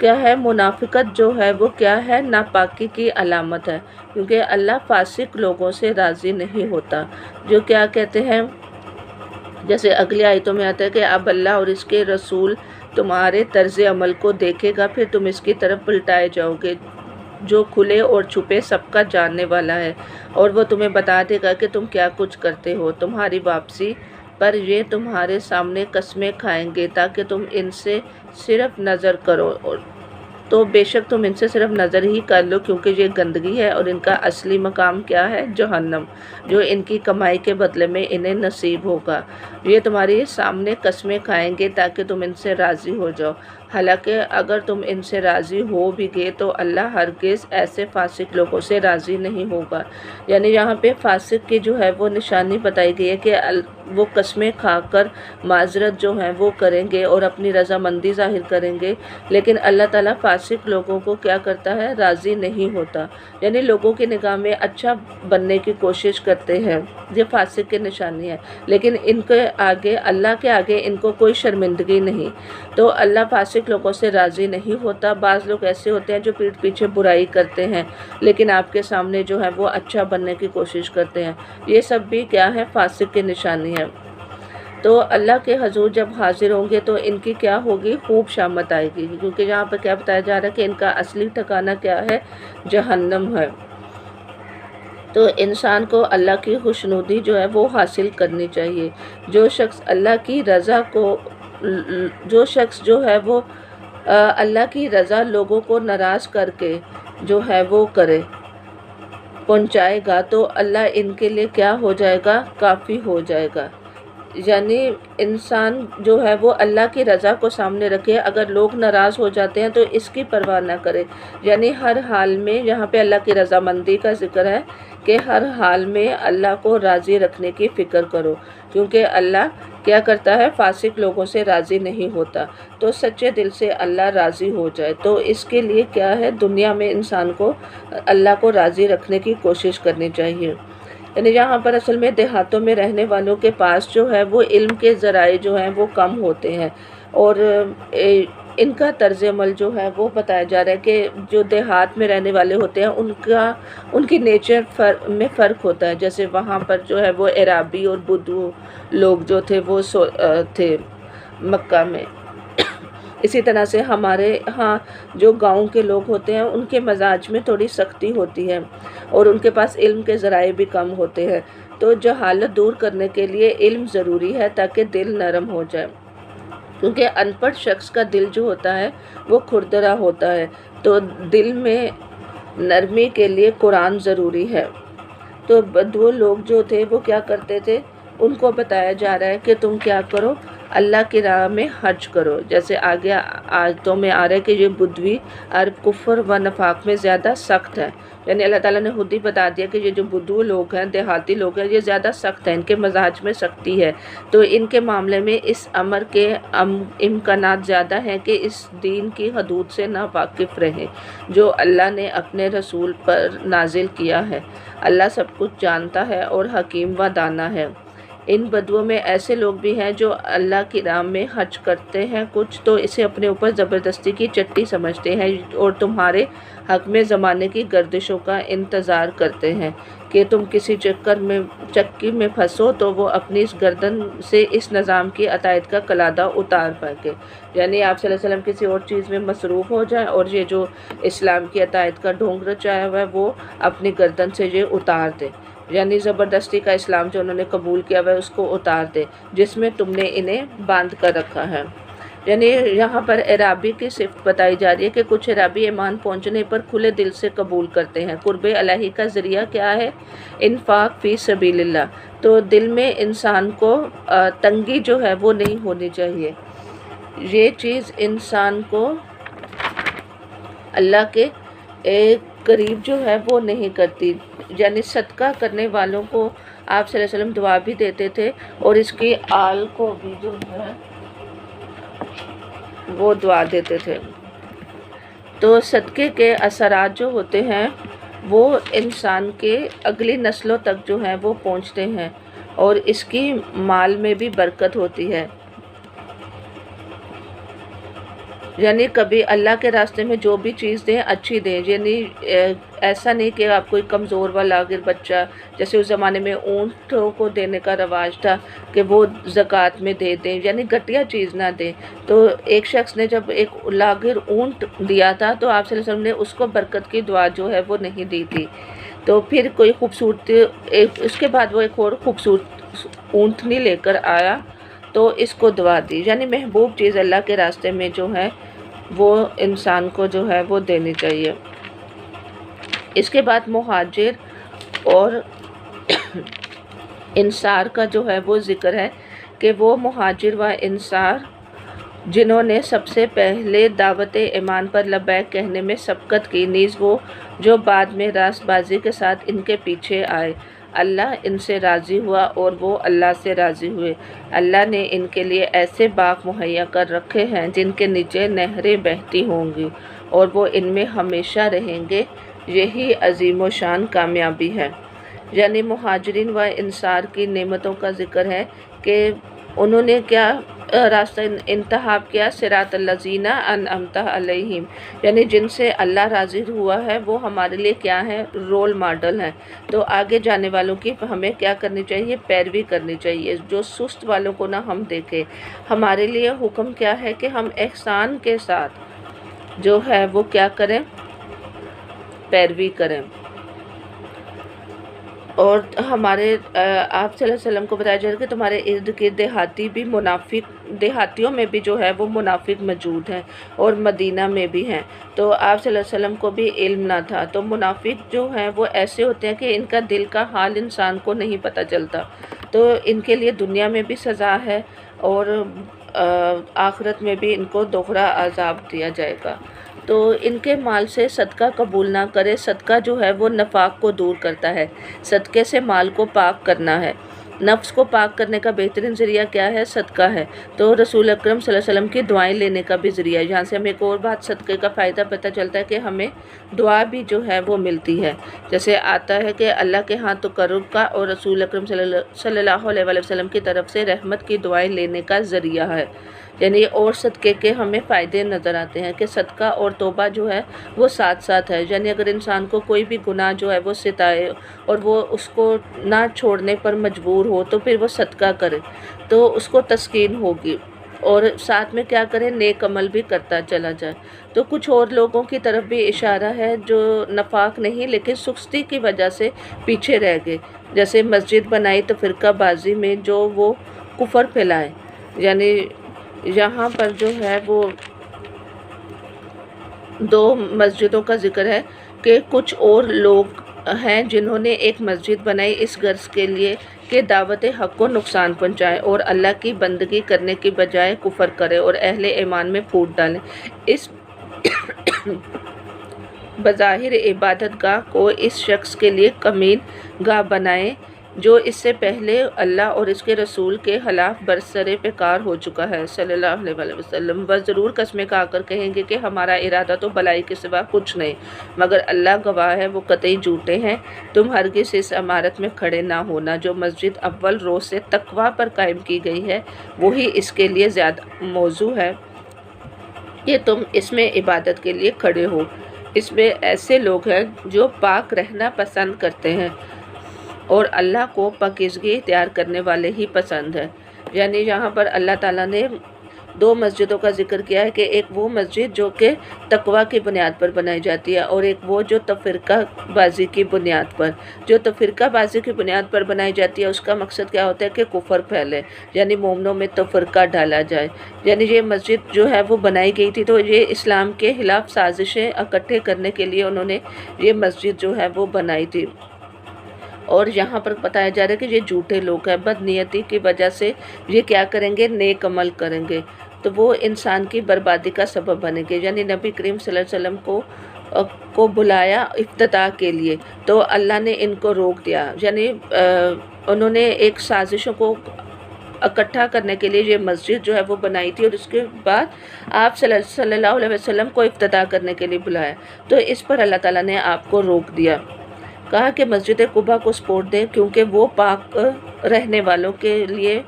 کیا ہے منافقت جو ہے وہ کیا ہے ناپاکی کی علامت ہے، کیونکہ اللہ فاسق لوگوں سے راضی نہیں ہوتا، جو کیا کہتے ہیں جیسے اگلی آیتوں میں آتا ہے کہ اب اللہ اور اس کے رسول تمہارے طرز عمل کو دیکھے گا، پھر تم اس کی طرف پلٹائے جاؤ گے، جو کھلے اور چھپے سب کا جاننے والا ہے، اور وہ تمہیں بتا دے گا کہ تم کیا کچھ کرتے ہو۔ تمہاری واپسی پر یہ تمہارے سامنے قسمیں کھائیں گے تاکہ تم ان سے صرف نظر کرو، تو بے شک تم ان سے صرف نظر ہی کر لو، کیونکہ یہ گندگی ہے اور ان کا اصلی مقام کیا ہے؟ جہنم، جو ان کی کمائی کے بدلے میں انہیں نصیب ہوگا۔ یہ تمہارے سامنے قسمیں کھائیں گے تاکہ تم ان سے راضی ہو جاؤ، حالانکہ اگر تم ان سے راضی ہو بھی گئے تو اللہ ہرگز ایسے فاسق لوگوں سے راضی نہیں ہوگا۔ یعنی یہاں پہ فاسق کی جو ہے وہ نشانی بتائی گئی ہے کہ وہ قسمیں کھا کر معذرت جو ہے وہ کریں گے اور اپنی رضامندی ظاہر کریں گے، لیکن اللہ تعالیٰ فاسق لوگوں کو کیا کرتا ہے؟ راضی نہیں ہوتا، یعنی لوگوں کی نگاہ میں اچھا بننے کی کوشش کرتے ہیں، یہ فاسق کی نشانی ہے، لیکن ان کے آگے اللہ کے آگے ان کو کوئی شرمندگی نہیں، تو اللہ فاسق لوگوں سے راضی نہیں ہوتا۔ بعض لوگ ایسے ہوتے ہیں جو پیٹھ پیچھے برائی کرتے ہیں لیکن آپ کے سامنے جو ہے وہ اچھا بننے کی کوشش کرتے ہیں، یہ سب بھی کیا ہے؟ فاسق کی نشانی ہے۔ تو اللہ کے حضور جب حاضر ہوں گے تو ان کی کیا ہوگی؟ خوب شامت آئے گی، کیونکہ یہاں پہ کیا بتایا جا رہا ہے کہ ان کا اصلی ٹھکانہ کیا ہے؟ جہنم ہے۔ تو انسان کو اللہ کی خوشنودی جو ہے وہ حاصل کرنی چاہیے۔ جو شخص اللہ کی رضا اللہ کی رضا لوگوں کو ناراض کر کے جو ہے وہ پہنچائے گا تو اللہ ان کے لیے کیا ہو جائے گا؟ کافی ہو جائے گا۔ یعنی انسان جو ہے وہ اللہ کی رضا کو سامنے رکھے، اگر لوگ ناراض ہو جاتے ہیں تو اس کی پرواہ نہ کرے، یعنی ہر حال میں یہاں پہ اللہ کی رضامندی کا ذکر ہے کہ ہر حال میں اللہ کو راضی رکھنے کی فکر کرو، کیونکہ اللہ کیا کرتا ہے؟ فاسق لوگوں سے راضی نہیں ہوتا، تو سچے دل سے اللہ راضی ہو جائے، تو اس کے لیے کیا ہے؟ دنیا میں انسان کو اللہ کو راضی رکھنے کی کوشش کرنی چاہیے۔ یعنی یہاں پر اصل میں دیہاتوں میں رہنے والوں کے پاس جو ہے وہ علم کے ذرائع جو ہیں وہ کم ہوتے ہیں، اور ان کا طرز عمل جو ہے وہ بتایا جا رہا ہے کہ جو دیہات میں رہنے والے ہوتے ہیں ان کی نیچر میں فرق ہوتا ہے، جیسے وہاں پر جو ہے وہ عرابی اور بدو لوگ جو تھے وہ تھے مکہ میں، اسی طرح سے ہمارے ہاں جو گاؤں کے لوگ ہوتے ہیں ان کے مزاج میں تھوڑی سختی ہوتی ہے اور ان کے پاس علم کے ذرائع بھی کم ہوتے ہیں، تو جہالت دور کرنے کے لیے علم ضروری ہے تاکہ دل نرم ہو جائے، کیونکہ ان پڑھ شخص کا دل جو ہوتا ہے وہ کھردرا ہوتا ہے، تو دل میں نرمی کے لیے قرآن ضروری ہے۔ تو بدو لوگ جو تھے وہ کیا کرتے تھے؟ ان کو بتایا جا رہا ہے کہ تم کیا کرو؟ اللہ کی راہ میں حج کرو، جیسے آگے آیتوں میں آ رہا ہے کہ یہ بدوی عرب کفر و نفاق میں زیادہ سخت ہے، یعنی اللہ تعالیٰ نے خود ہی بتا دیا کہ یہ جو بدو لوگ ہیں، دیہاتی لوگ ہیں، یہ زیادہ سخت ہیں، ان کے مزاج میں سختی ہے، تو ان کے معاملے میں اس امر کے امکانات زیادہ ہیں کہ اس دین کی حدود سے ناواقف رہیں جو اللہ نے اپنے رسول پر نازل کیا ہے۔ اللہ سب کچھ جانتا ہے اور حکیم و دانا ہے۔ ان بدوؤں میں ایسے لوگ بھی ہیں جو اللہ کی راہ میں حج کرتے ہیں، کچھ تو اسے اپنے اوپر زبردستی کی چٹی سمجھتے ہیں اور تمہارے حق میں زمانے کی گردشوں کا انتظار کرتے ہیں کہ تم کسی چکی میں پھنسو تو وہ اپنی اس گردن سے اس نظام کی عطائیت کا قلادہ اتار پائے، یعنی آپ صلی اللہ علیہ وسلم کسی اور چیز میں مصروف ہو جائیں اور یہ جو اسلام کی عطائیت کا ڈھونگ رچایا ہوا ہے وہ اپنی گردن سے یہ اتار دے، یعنی زبردستی کا اسلام جو انہوں نے قبول کیا ہوا ہے اس کو اتار دے جس میں تم نے انہیں باندھ کر رکھا ہے۔ یعنی یہاں پر عرابی کی صفت بتائی جا رہی ہے کہ کچھ عرابی ایمان پہنچنے پر کھلے دل سے قبول کرتے ہیں۔ قرب الہی کا ذریعہ کیا ہے؟ انفاق فی سبیل اللہ، تو دل میں انسان کو تنگی جو ہے وہ نہیں ہونی چاہیے، یہ چیز انسان کو اللہ کے قریب جو ہے وہ نہیں کرتی، یعنی صدقہ کرنے والوں کو آپ صلی اللہ علیہ وسلم دعا بھی دیتے تھے اور اس کی آل کو بھی جو ہے وہ دعا دیتے تھے، تو صدقے کے اثرات جو ہوتے ہیں وہ انسان کے اگلی نسلوں تک جو ہیں وہ پہنچتے ہیں اور اس کی مال میں بھی برکت ہوتی ہے۔ یعنی کبھی اللہ کے راستے میں جو بھی چیز دیں اچھی دیں، یعنی ایسا نہیں کہ آپ کوئی کمزور و لاغر بچہ، جیسے اس زمانے میں اونٹوں کو دینے کا رواج تھا کہ وہ زکوٰۃ میں دے دیں، یعنی گھٹیا چیز نہ دیں۔ تو ایک شخص نے جب ایک لاغر اونٹ دیا تھا تو آپ صلی اللہ علیہ وسلم نے اس کو برکت کی دعا جو ہے وہ نہیں دی تھی۔ تو پھر کوئی خوبصورت اس کے بعد وہ ایک اور خوبصورت اونٹنی لے کر آیا تو اس کو دعا دی، یعنی محبوب چیز اللہ کے راستے میں جو ہے وہ انسان کو جو ہے وہ دینی چاہیے۔ اس کے بعد مہاجر اور انصار کا جو ہے وہ ذکر ہے کہ وہ مہاجر و انصار جنہوں نے سب سے پہلے دعوت ایمان پر لبیک کہنے میں سبقت کی، نیز وہ جو بعد میں راست بازی کے ساتھ ان کے پیچھے آئے، اللہ ان سے راضی ہوا اور وہ اللہ سے راضی ہوئے۔ اللہ نے ان کے لیے ایسے باغ مہیا کر رکھے ہیں جن کے نیچے نہریں بہتی ہوں گی اور وہ ان میں ہمیشہ رہیں گے، یہی عظیم و شان کامیابی ہے۔ یعنی مہاجرین و انصار کی نعمتوں کا ذکر ہے کہ انہوں نے کیا راستہ انتخاب کیا، صراط الذین انعمت علیہم، یعنی جن سے اللہ راضی ہوا ہے وہ ہمارے لیے کیا ہے، رول ماڈل ہیں۔ تو آگے جانے والوں کی ہمیں کیا کرنی چاہیے، پیروی کرنی چاہیے، جو سست والوں کو نہ ہم دیکھیں۔ ہمارے لیے حکم کیا ہے کہ ہم احسان کے ساتھ جو ہے وہ کیا کریں، پیروی کریں۔ اور ہمارے آپ صلی اللہ علیہ وسلم کو بتایا جائے کہ تمہارے ارد گرد دیہاتیوں میں بھی جو ہے وہ منافق موجود ہیں اور مدینہ میں بھی ہیں۔ تو آپ صلی اللہ علیہ وسلم کو بھی علم نہ تھا۔ تو منافق جو ہیں وہ ایسے ہوتے ہیں کہ ان کا دل کا حال انسان کو نہیں پتہ چلتا، تو ان کے لیے دنیا میں بھی سزا ہے اور آخرت میں بھی ان کو دوہرا عذاب دیا جائے گا۔ تو ان کے مال سے صدقہ قبول نہ کرے۔ صدقہ جو ہے وہ نفاق کو دور کرتا ہے، صدقے سے مال کو پاک کرنا ہے۔ نفس کو پاک کرنے کا بہترین ذریعہ کیا ہے، صدقہ ہے۔ تو رسول اکرم صلی اللہ علیہ وسلم کی دعائیں لینے کا بھی ذریعہ ہے۔ یہاں سے ہمیں ایک اور بات صدقے کا فائدہ پتہ چلتا ہے کہ ہمیں دعا بھی جو ہے وہ ملتی ہے۔ جیسے آتا ہے کہ اللہ کے ہاں تقرب کا اور رسول اکرم صلی اللہ علیہ وسلم کی طرف سے رحمت کی دعائیں لینے کا ذریعہ ہے۔ یعنی اور صدقے کے ہمیں فائدے نظر آتے ہیں کہ صدقہ اور توبہ جو ہے وہ ساتھ ساتھ ہے۔ یعنی اگر انسان کو کوئی بھی گناہ جو ہے وہ ستائے اور وہ اس کو نہ چھوڑنے پر مجبور ہو تو پھر وہ صدقہ کرے تو اس کو تسکین ہوگی، اور ساتھ میں کیا کرے، نیک عمل بھی کرتا چلا جائے۔ تو کچھ اور لوگوں کی طرف بھی اشارہ ہے جو نفاق نہیں لیکن سستی کی وجہ سے پیچھے رہ گئے، جیسے مسجد بنائی تو فرقہ بازی میں جو وہ کفر پھیلائے۔ یعنی یہاں پر جو ہے وہ دو مسجدوں کا ذکر ہے کہ کچھ اور لوگ ہیں جنہوں نے ایک مسجد بنائی اس غرض کے لیے کہ دعوت حق کو نقصان پہنچائے اور اللہ کی بندگی کرنے کی بجائے کفر کرے اور اہل ایمان میں پھوٹ ڈالیں۔ اس بظاہر عبادت گاہ کو اس شخص کے لیے کمین گاہ بنائیں جو اس سے پہلے اللہ اور اس کے رسول کے خلاف برسر پیکار ہو چکا ہے صلی اللہ علیہ وسلم۔ وہ ضرور قسمیں کھا کر کہیں گے کہ ہمارا ارادہ تو بھلائی کے سوا کچھ نہیں، مگر اللہ گواہ ہے وہ قطعی جھوٹے ہیں۔ تم ہرگز اس عمارت میں کھڑے نہ ہونا جو مسجد اول روز سے تقویٰ پر قائم کی گئی ہے، وہی اس کے لیے زیادہ موزوں ہے کہ تم اس میں عبادت کے لیے کھڑے ہو۔ اس میں ایسے لوگ ہیں جو پاک رہنا پسند کرتے ہیں اور اللہ کو پاکیزگی اختیار کرنے والے ہی پسند ہیں۔ یعنی یہاں پر اللہ تعالیٰ نے دو مسجدوں کا ذکر کیا ہے کہ ایک وہ مسجد جو کہ تقویٰ کی بنیاد پر بنائی جاتی ہے اور ایک وہ جو تفرقہ بازی کی بنیاد پر، جو تفرقہ بازی کی بنیاد پر بنائی جاتی ہے اس کا مقصد کیا ہوتا ہے کہ کفر پھیلے، یعنی مومنوں میں تفرقہ ڈالا جائے۔ یعنی یہ مسجد جو ہے وہ بنائی گئی تھی تو یہ اسلام کے خلاف سازشیں اکٹھے کرنے کے لیے انہوں نے یہ مسجد جو ہے وہ بنائی تھی۔ اور یہاں پر بتایا جا رہا ہے کہ یہ جھوٹے لوگ ہیں، بدنیتی کی وجہ سے یہ کیا کریں گے، نیک عمل کریں گے تو وہ انسان کی بربادی کا سبب بنیں گے۔ یعنی نبی کریم صلی اللہ علیہ وسلم کو بلایا افتتاح کے لیے تو اللہ نے ان کو روک دیا، یعنی انہوں نے ایک سازشوں کو اکٹھا کرنے کے لیے یہ مسجد جو ہے وہ بنائی تھی اور اس کے بعد آپ صلی اللہ علیہ وسلم کو افتتاح کرنے کے لیے بلایا، تو اس پر اللہ تعالیٰ نے آپ کو روک دیا۔ کہا کہ مسجد قباء کو سپورٹ دیں کیونکہ وہ پاک رہنے والوں کے لیے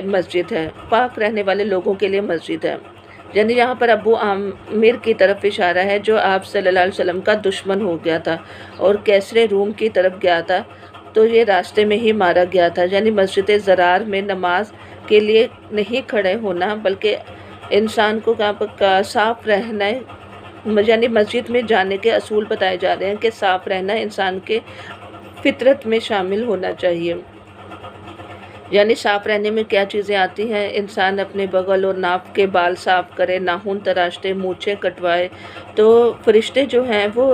مسجد ہے، پاک رہنے والے لوگوں کے لیے مسجد ہے۔ یعنی یہاں پر ابو عامر کی طرف اشارہ ہے جو آپ صلی اللہ علیہ وسلم کا دشمن ہو گیا تھا اور کیسر روم کی طرف گیا تھا، تو یہ راستے میں ہی مارا گیا تھا۔ یعنی مسجد زرار میں نماز کے لیے نہیں کھڑے ہونا، بلکہ انسان کو صاف رہنا، یعنی مسجد میں جانے کے اصول بتائے جا رہے ہیں کہ صاف رہنا انسان کے فطرت میں شامل ہونا چاہیے۔ یعنی صاف رہنے میں کیا چیزیں آتی ہیں؟ انسان اپنے بغل اور ناف کے بال صاف کرے، ناخن تراشتے، مونچھیں کٹوائے، تو فرشتے جو ہیں وہ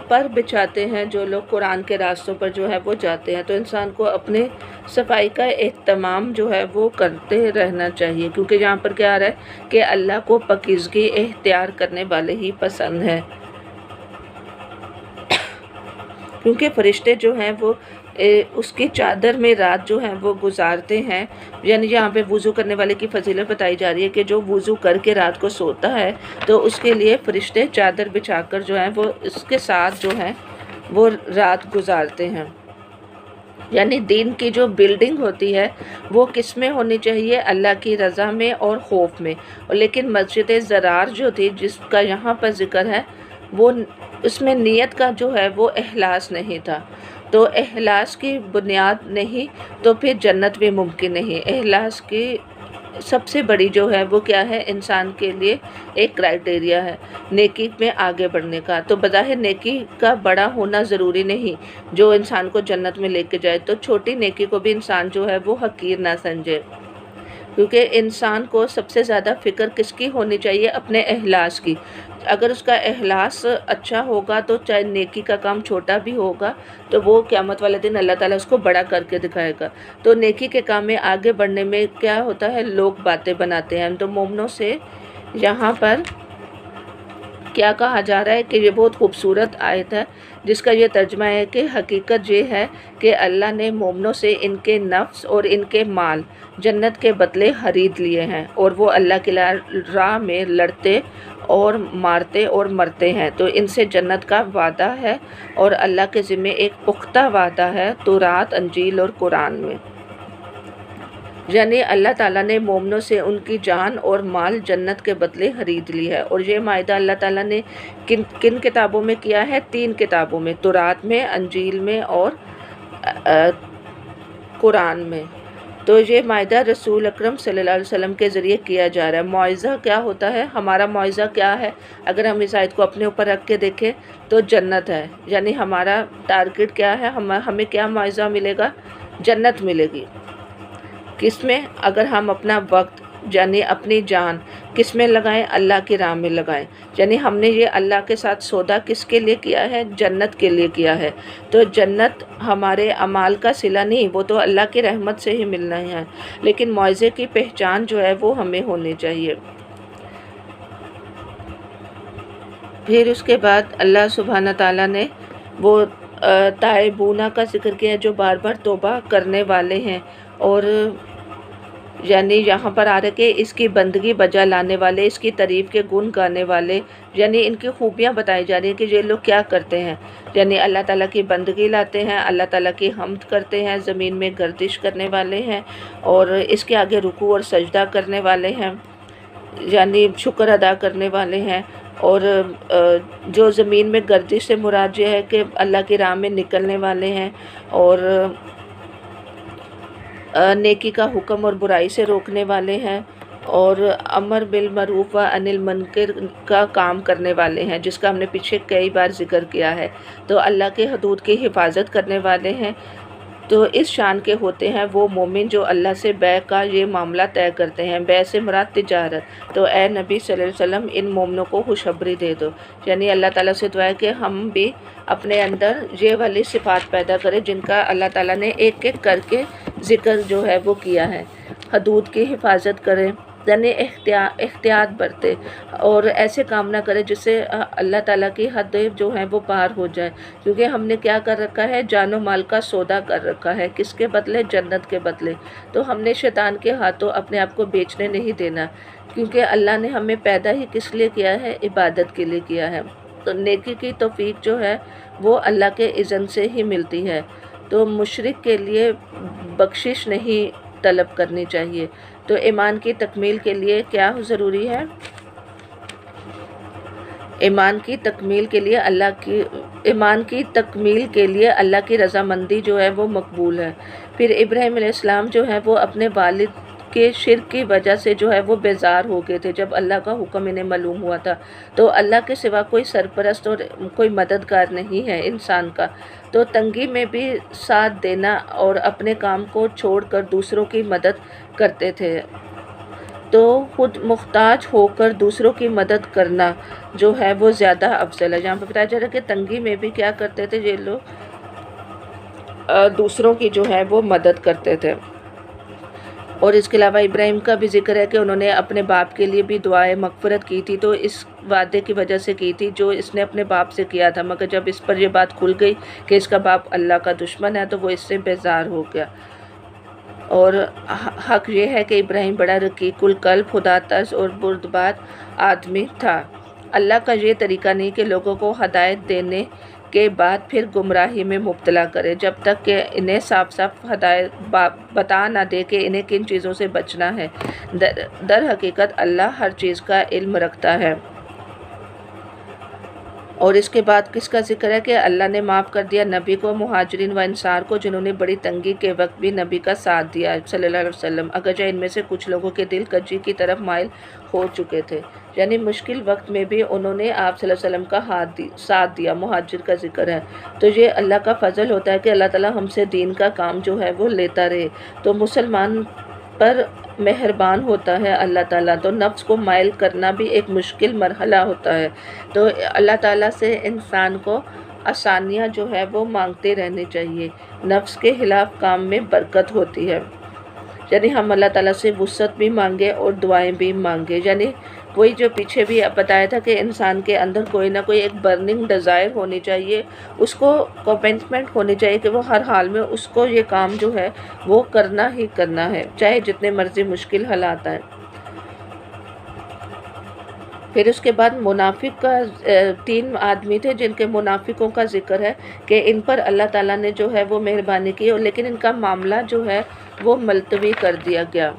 پر بچھاتے ہیں جو لوگ قرآن کے راستوں پر جو ہے وہ جاتے ہیں۔ تو انسان کو اپنے صفائی کا اہتمام جو ہے وہ کرتے رہنا چاہیے، کیونکہ یہاں پر کیا آ رہا ہے کہ اللہ کو پاکیزگی اختیار کرنے والے ہی پسند ہیں، کیونکہ فرشتے جو ہیں وہ اس کی چادر میں رات جو ہیں وہ گزارتے ہیں۔ یعنی یہاں پہ وضو کرنے والے کی فضیلت بتائی جا رہی ہے کہ جو وضو کر کے رات کو سوتا ہے تو اس کے لیے فرشتے چادر بچھا کر جو ہیں وہ اس کے ساتھ جو ہیں وہ رات گزارتے ہیں۔ یعنی دین کی جو بلڈنگ ہوتی ہے وہ کس میں ہونی چاہیے؟ اللہ کی رضا میں اور خوف میں۔ لیکن مسجد زرار جو تھی جس کا یہاں پر ذکر ہے، وہ اس میں نیت کا جو ہے وہ اخلاص نہیں تھا۔ تو اخلاص کی بنیاد نہیں تو پھر جنت بھی ممکن نہیں۔ اخلاص کی سب سے بڑی جو ہے وہ کیا ہے؟ انسان کے لیے ایک کرائٹیریا ہے نیکی میں آگے بڑھنے کا۔ تو بظاہر نیکی کا بڑا ہونا ضروری نہیں جو انسان کو جنت میں لے کے جائے، تو چھوٹی نیکی کو بھی انسان جو ہے وہ حقیر نہ سمجھے، کیونکہ انسان کو سب سے زیادہ فکر کس کی ہونی چاہیے؟ اپنے اخلاص کی۔ اگر اس کا اخلاص اچھا ہوگا تو چاہے نیکی کا کام چھوٹا بھی ہوگا تو وہ قیامت والے دن اللہ تعالیٰ اس کو بڑا کر کے دکھائے گا۔ تو نیکی کے کام میں آگے بڑھنے میں کیا ہوتا ہے؟ لوگ باتیں بناتے ہیں۔ تو مومنوں سے یہاں پر کیا کہا جا رہا ہے کہ یہ بہت خوبصورت آیت ہے جس کا یہ ترجمہ ہے کہ حقیقت یہ ہے کہ اللہ نے مومنوں سے ان کے نفس اور ان کے مال جنت کے بدلے خرید لیے ہیں، اور وہ اللہ کی راہ میں لڑتے اور مارتے اور مرتے ہیں، تو ان سے جنت کا وعدہ ہے اور اللہ کے ذمہ ایک پختہ وعدہ ہے تورات، انجیل اور قرآن میں۔ یعنی اللہ تعالیٰ نے مومنوں سے ان کی جان اور مال جنت کے بدلے خرید لی ہے۔ اور یہ معاہدہ اللہ تعالیٰ نے کن کتابوں میں کیا ہے؟ 3 کتابوں میں، تورات میں، انجیل میں اور قرآن میں۔ تو یہ معاہدہ رسول اکرم صلی اللہ علیہ وسلم کے ذریعے کیا جا رہا ہے۔ معاوضہ کیا ہوتا ہے؟ ہمارا معاوضہ کیا ہے؟ اگر ہم اس آیت کو اپنے اوپر رکھ کے دیکھیں تو جنت ہے۔ یعنی ہمارا ٹارگٹ کیا ہے؟ ہمیں کیا معاوضہ ملے گا؟ جنت ملے گی۔ کس میں؟ اگر ہم اپنا وقت یعنی اپنی جان کس میں لگائیں؟ اللہ کی راہ میں لگائیں۔ یعنی ہم نے یہ اللہ کے ساتھ سودا کس کے لیے کیا ہے؟ جنت کے لیے کیا ہے۔ تو جنت ہمارے اعمال کا صلہ نہیں، وہ تو اللہ کی رحمت سے ہی ملنا ہے، لیکن معاوضے کی پہچان جو ہے وہ ہمیں ہونی چاہیے۔ پھر اس کے بعد اللہ سبحانہ تعالیٰ نے وہ تائبونہ کا ذکر کیا جو بار بار توبہ کرنے والے ہیں، اور یعنی یہاں پر آ رہا ہے کہ اس کی بندگی بجا لانے والے، اس کی تعریف کے گن گانے والے، یعنی ان کی خوبیاں بتائی جا رہی ہیں کہ یہ لوگ کیا کرتے ہیں۔ یعنی اللہ تعالیٰ کی بندگی لاتے ہیں، اللہ تعالیٰ کی حمد کرتے ہیں، زمین میں گردش کرنے والے ہیں، اور اس کے آگے رکوع اور سجدہ کرنے والے ہیں، یعنی شکر ادا کرنے والے ہیں۔ اور جو زمین میں گردش سے مراد یہ ہے کہ اللہ کی راہ میں نکلنے والے ہیں، اور نیکی کا حکم اور برائی سے روکنے والے ہیں، اور امر بالمعروف و عن المنکر کا کام کرنے والے ہیں، جس کا ہم نے پیچھے کئی بار ذکر کیا ہے۔ تو اللہ کے حدود کی حفاظت کرنے والے ہیں۔ تو اس شان کے ہوتے ہیں وہ مومن جو اللہ سے بیع کا یہ معاملہ طے کرتے ہیں۔ بیع سے مراد تجارت۔ تو اے نبی صلی اللہ علیہ وسلم ان مومنوں کو خوشخبری دے دو۔ یعنی اللہ تعالیٰ سے دعا ہے کہ ہم بھی اپنے اندر یہ والی صفات پیدا کریں جن کا اللہ تعالیٰ نے ایک ایک کر کے ذکر جو ہے وہ کیا ہے۔ حدود کی حفاظت کریں، یعنی احتیاط برتے، اور ایسے کام نہ کرے جس سے اللہ تعالیٰ کی حد جو ہیں وہ پار ہو جائے، کیونکہ ہم نے کیا کر رکھا ہے؟ جان و مال کا سودا کر رکھا ہے۔ کس کے بدلے؟ جنت کے بدلے۔ تو ہم نے شیطان کے ہاتھوں اپنے آپ کو بیچنے نہیں دینا، کیونکہ اللہ نے ہمیں پیدا ہی کس لیے کیا ہے؟ عبادت کے لیے کیا ہے۔ تو نیکی کی توفیق جو ہے وہ اللہ کے اذن سے ہی ملتی ہے۔ تو مشرک کے لیے بخشش نہیں طلب کرنی چاہیے۔ تو ایمان کی تکمیل کے لیے کیا ضروری ہے؟ ایمان کی تکمیل کے لیے اللہ کی رضامندی جو ہے وہ مقبول ہے۔ پھر ابراہیم علیہ السلام جو ہے وہ اپنے والد کے شرک کی وجہ سے جو ہے وہ بیزار ہو گئے تھے جب اللہ کا حکم انہیں معلوم ہوا تھا۔ تو اللہ کے سوا کوئی سرپرست اور کوئی مددگار نہیں ہے انسان کا، تو تنگی میں بھی ساتھ دینا اور اپنے کام کو چھوڑ کر دوسروں کی مدد کرتے تھے۔ تو خود محتاج ہو کر دوسروں کی مدد کرنا جو ہے وہ زیادہ افضل ہے۔ جہاں پہ بتایا جا رہا ہے کہ تنگی میں بھی کیا کرتے تھے یہ لوگ، دوسروں کی جو ہے وہ مدد کرتے تھے۔ اور اس کے علاوہ ابراہیم کا بھی ذکر ہے کہ انہوں نے اپنے باپ کے لیے بھی دعائیں مغفرت کی تھی، تو اس وعدے کی وجہ سے کی تھی جو اس نے اپنے باپ سے کیا تھا، مگر جب اس پر یہ بات کھل گئی کہ اس کا باپ اللہ کا دشمن ہے تو وہ اس سے بیزار ہو گیا۔ اور حق یہ ہے کہ ابراہیم بڑا رقیق القلب، خدا ترس اور بردبار آدمی تھا۔ اللہ کا یہ طریقہ نہیں کہ لوگوں کو ہدایت دینے کے بعد پھر گمراہی میں مبتلا کرے، جب تک کہ انہیں صاف صاف ہدایت بتا نہ دے کہ انہیں کن چیزوں سے بچنا ہے۔ در حقیقت اللہ ہر چیز کا علم رکھتا ہے۔ اور اس کے بعد کس کا ذکر ہے کہ اللہ نے معاف کر دیا نبی کو، مہاجرین و انصار کو، جنہوں نے بڑی تنگی کے وقت بھی نبی کا ساتھ دیا صلی اللہ علیہ وسلم، اگرچہ ان میں سے کچھ لوگوں کے دل کجی کی طرف مائل ہو چکے تھے، یعنی مشکل وقت میں بھی انہوں نے آپ صلی اللہ علیہ وسلم کا ساتھ دیا۔ مہاجر کا ذکر ہے تو یہ اللہ کا فضل ہوتا ہے کہ اللہ تعالیٰ ہم سے دین کا کام جو ہے وہ لیتا رہے، تو مسلمان پر مہربان ہوتا ہے اللہ تعالیٰ۔ تو نفس کو مائل کرنا بھی ایک مشکل مرحلہ ہوتا ہے، تو اللہ تعالیٰ سے انسان کو آسانیاں جو ہے وہ مانگتے رہنے چاہیے۔ نفس کے خلاف کام میں برکت ہوتی ہے، یعنی ہم اللہ تعالیٰ سے وسعت بھی مانگے اور دعائیں بھی مانگے، یعنی وہی جو پیچھے بھی بتایا تھا کہ انسان کے اندر کوئی نہ کوئی ایک برننگ ڈیزائر ہونی چاہیے، اس کو کمٹمنٹ ہونی چاہیے کہ وہ ہر حال میں اس کو یہ کام جو ہے وہ کرنا ہی کرنا ہے، چاہے جتنے مرضی مشکل حالات آئیں۔ پھر اس کے بعد منافق کا 3 آدمی تھے جن کے منافقوں کا ذکر ہے کہ ان پر اللہ تعالیٰ نے جو ہے وہ مہربانی کی، لیکن ان کا معاملہ جو ہے وہ ملتوی کر دیا گیا،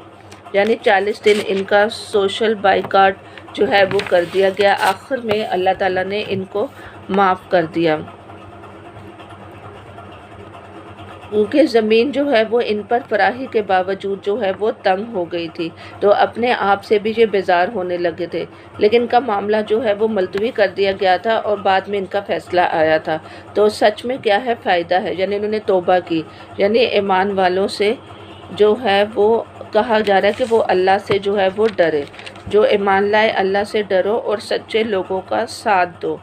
یعنی 40 دن ان کا سوشل بائیکاٹ جو ہے وہ کر دیا گیا، آخر میں اللہ تعالیٰ نے ان کو معاف کر دیا، کیونکہ زمین جو ہے وہ ان پر فراخی کے باوجود جو ہے وہ تنگ ہو گئی تھی، تو اپنے آپ سے بھی یہ بیزار ہونے لگے تھے، لیکن ان کا معاملہ جو ہے وہ ملتوی کر دیا گیا تھا اور بعد میں ان کا فیصلہ آیا تھا۔ تو سچ میں کیا ہے فائدہ ہے، یعنی انہوں نے توبہ کی، یعنی ایمان والوں سے جو ہے وہ کہا جا رہا ہے کہ وہ اللہ سے جو ہے وہ ڈرے، جو ایمان لائے اللہ سے ڈرو اور سچے لوگوں کا ساتھ دو۔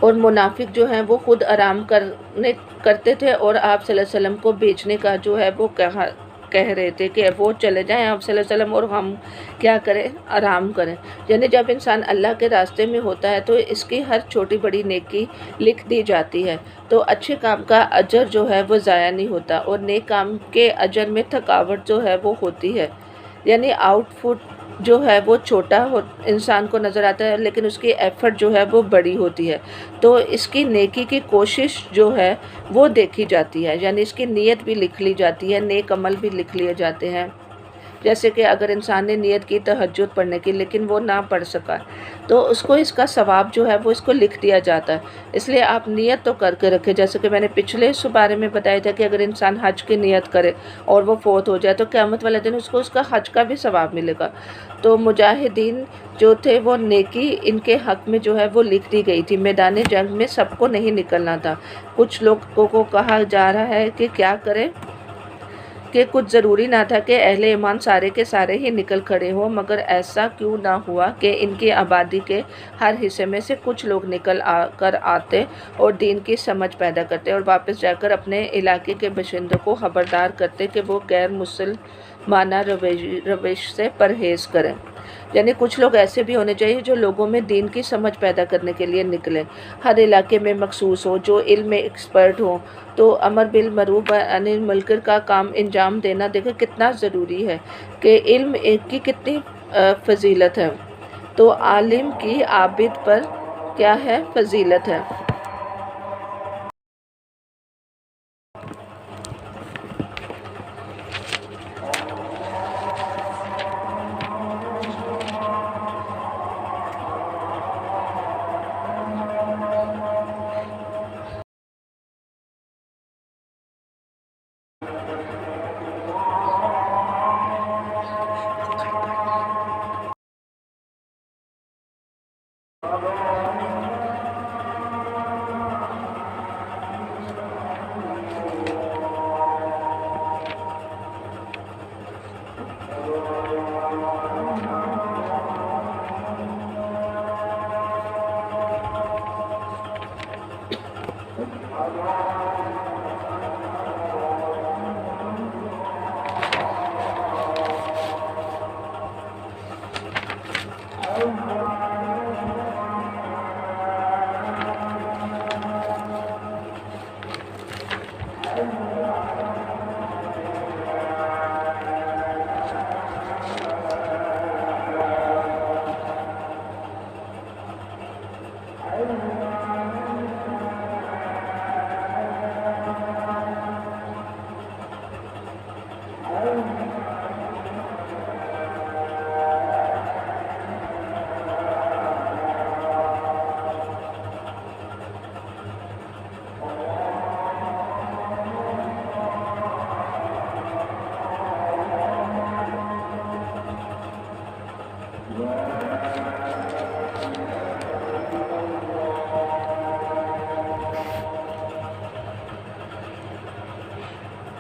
اور منافق جو ہیں وہ خود آرام کرتے تھے اور آپ صلی اللہ علیہ وسلم کو بیچنے کا جو ہے وہ کہہ رہے تھے کہ وہ چلے جائیں آپ صلی اللہ علیہ وسلم اور ہم کیا کریں، آرام کریں، یعنی جب انسان اللہ کے راستے میں ہوتا ہے تو اس کی ہر چھوٹی بڑی نیکی لکھ دی جاتی ہے، تو اچھے کام کا اجر جو ہے وہ ضائع نہیں ہوتا، اور نیک کام کے اجر میں تھکاوٹ جو ہے وہ ہوتی ہے، یعنی آؤٹ پٹ جو ہے وہ چھوٹا انسان کو نظر آتا ہے لیکن اس کی ایفرٹ جو ہے وہ بڑی ہوتی ہے، تو اس کی نیکی کی کوشش جو ہے وہ دیکھی جاتی ہے، یعنی اس کی نیت بھی لکھ لی جاتی ہے، نیک عمل بھی لکھ لیے جاتے ہیں، جیسے کہ اگر انسان نے نیت کی تہجد پڑھنے کی لیکن وہ نہ پڑھ سکا تو اس کو اس کا ثواب جو ہے وہ اس کو لکھ دیا جاتا ہے، اس لیے آپ نیت تو کر کے رکھے، جیسے کہ میں نے پچھلے بارے میں بتایا تھا کہ اگر انسان حج کی نیت کرے اور وہ فوت ہو جائے تو قیامت والے دن اس کو اس کا حج کا بھی ثواب ملے گا۔ تو مجاہدین جو تھے وہ نیکی ان کے حق میں جو ہے وہ لکھ دی گئی تھی، میدان جنگ میں سب کو نہیں نکلنا تھا، کچھ لوگوں کو کہا جا رہا ہے کہ کیا کریں، کہ کچھ ضروری نہ تھا کہ اہل ایمان سارے کے سارے ہی نکل کھڑے ہوں، مگر ایسا کیوں نہ ہوا کہ ان کی آبادی کے ہر حصے میں سے کچھ لوگ نکل کر آتے اور دین کی سمجھ پیدا کرتے اور واپس جا کر اپنے علاقے کے باشندوں کو خبردار کرتے کہ وہ غیر مسلمانہ روش سے پرہیز کریں، یعنی کچھ لوگ ایسے بھی ہونے چاہیے جو لوگوں میں دین کی سمجھ پیدا کرنے کے لیے نکلیں، ہر علاقے میں مخصوص ہو، جو علم میں ایکسپرٹ ہوں، تو امر بالمعروف و نہی عن المنکر کا کام انجام دینا دیکھیں کتنا ضروری ہے، کہ علم ایک کی کتنی فضیلت ہے، تو عالم کی عابد پر کیا ہے فضیلت ہے۔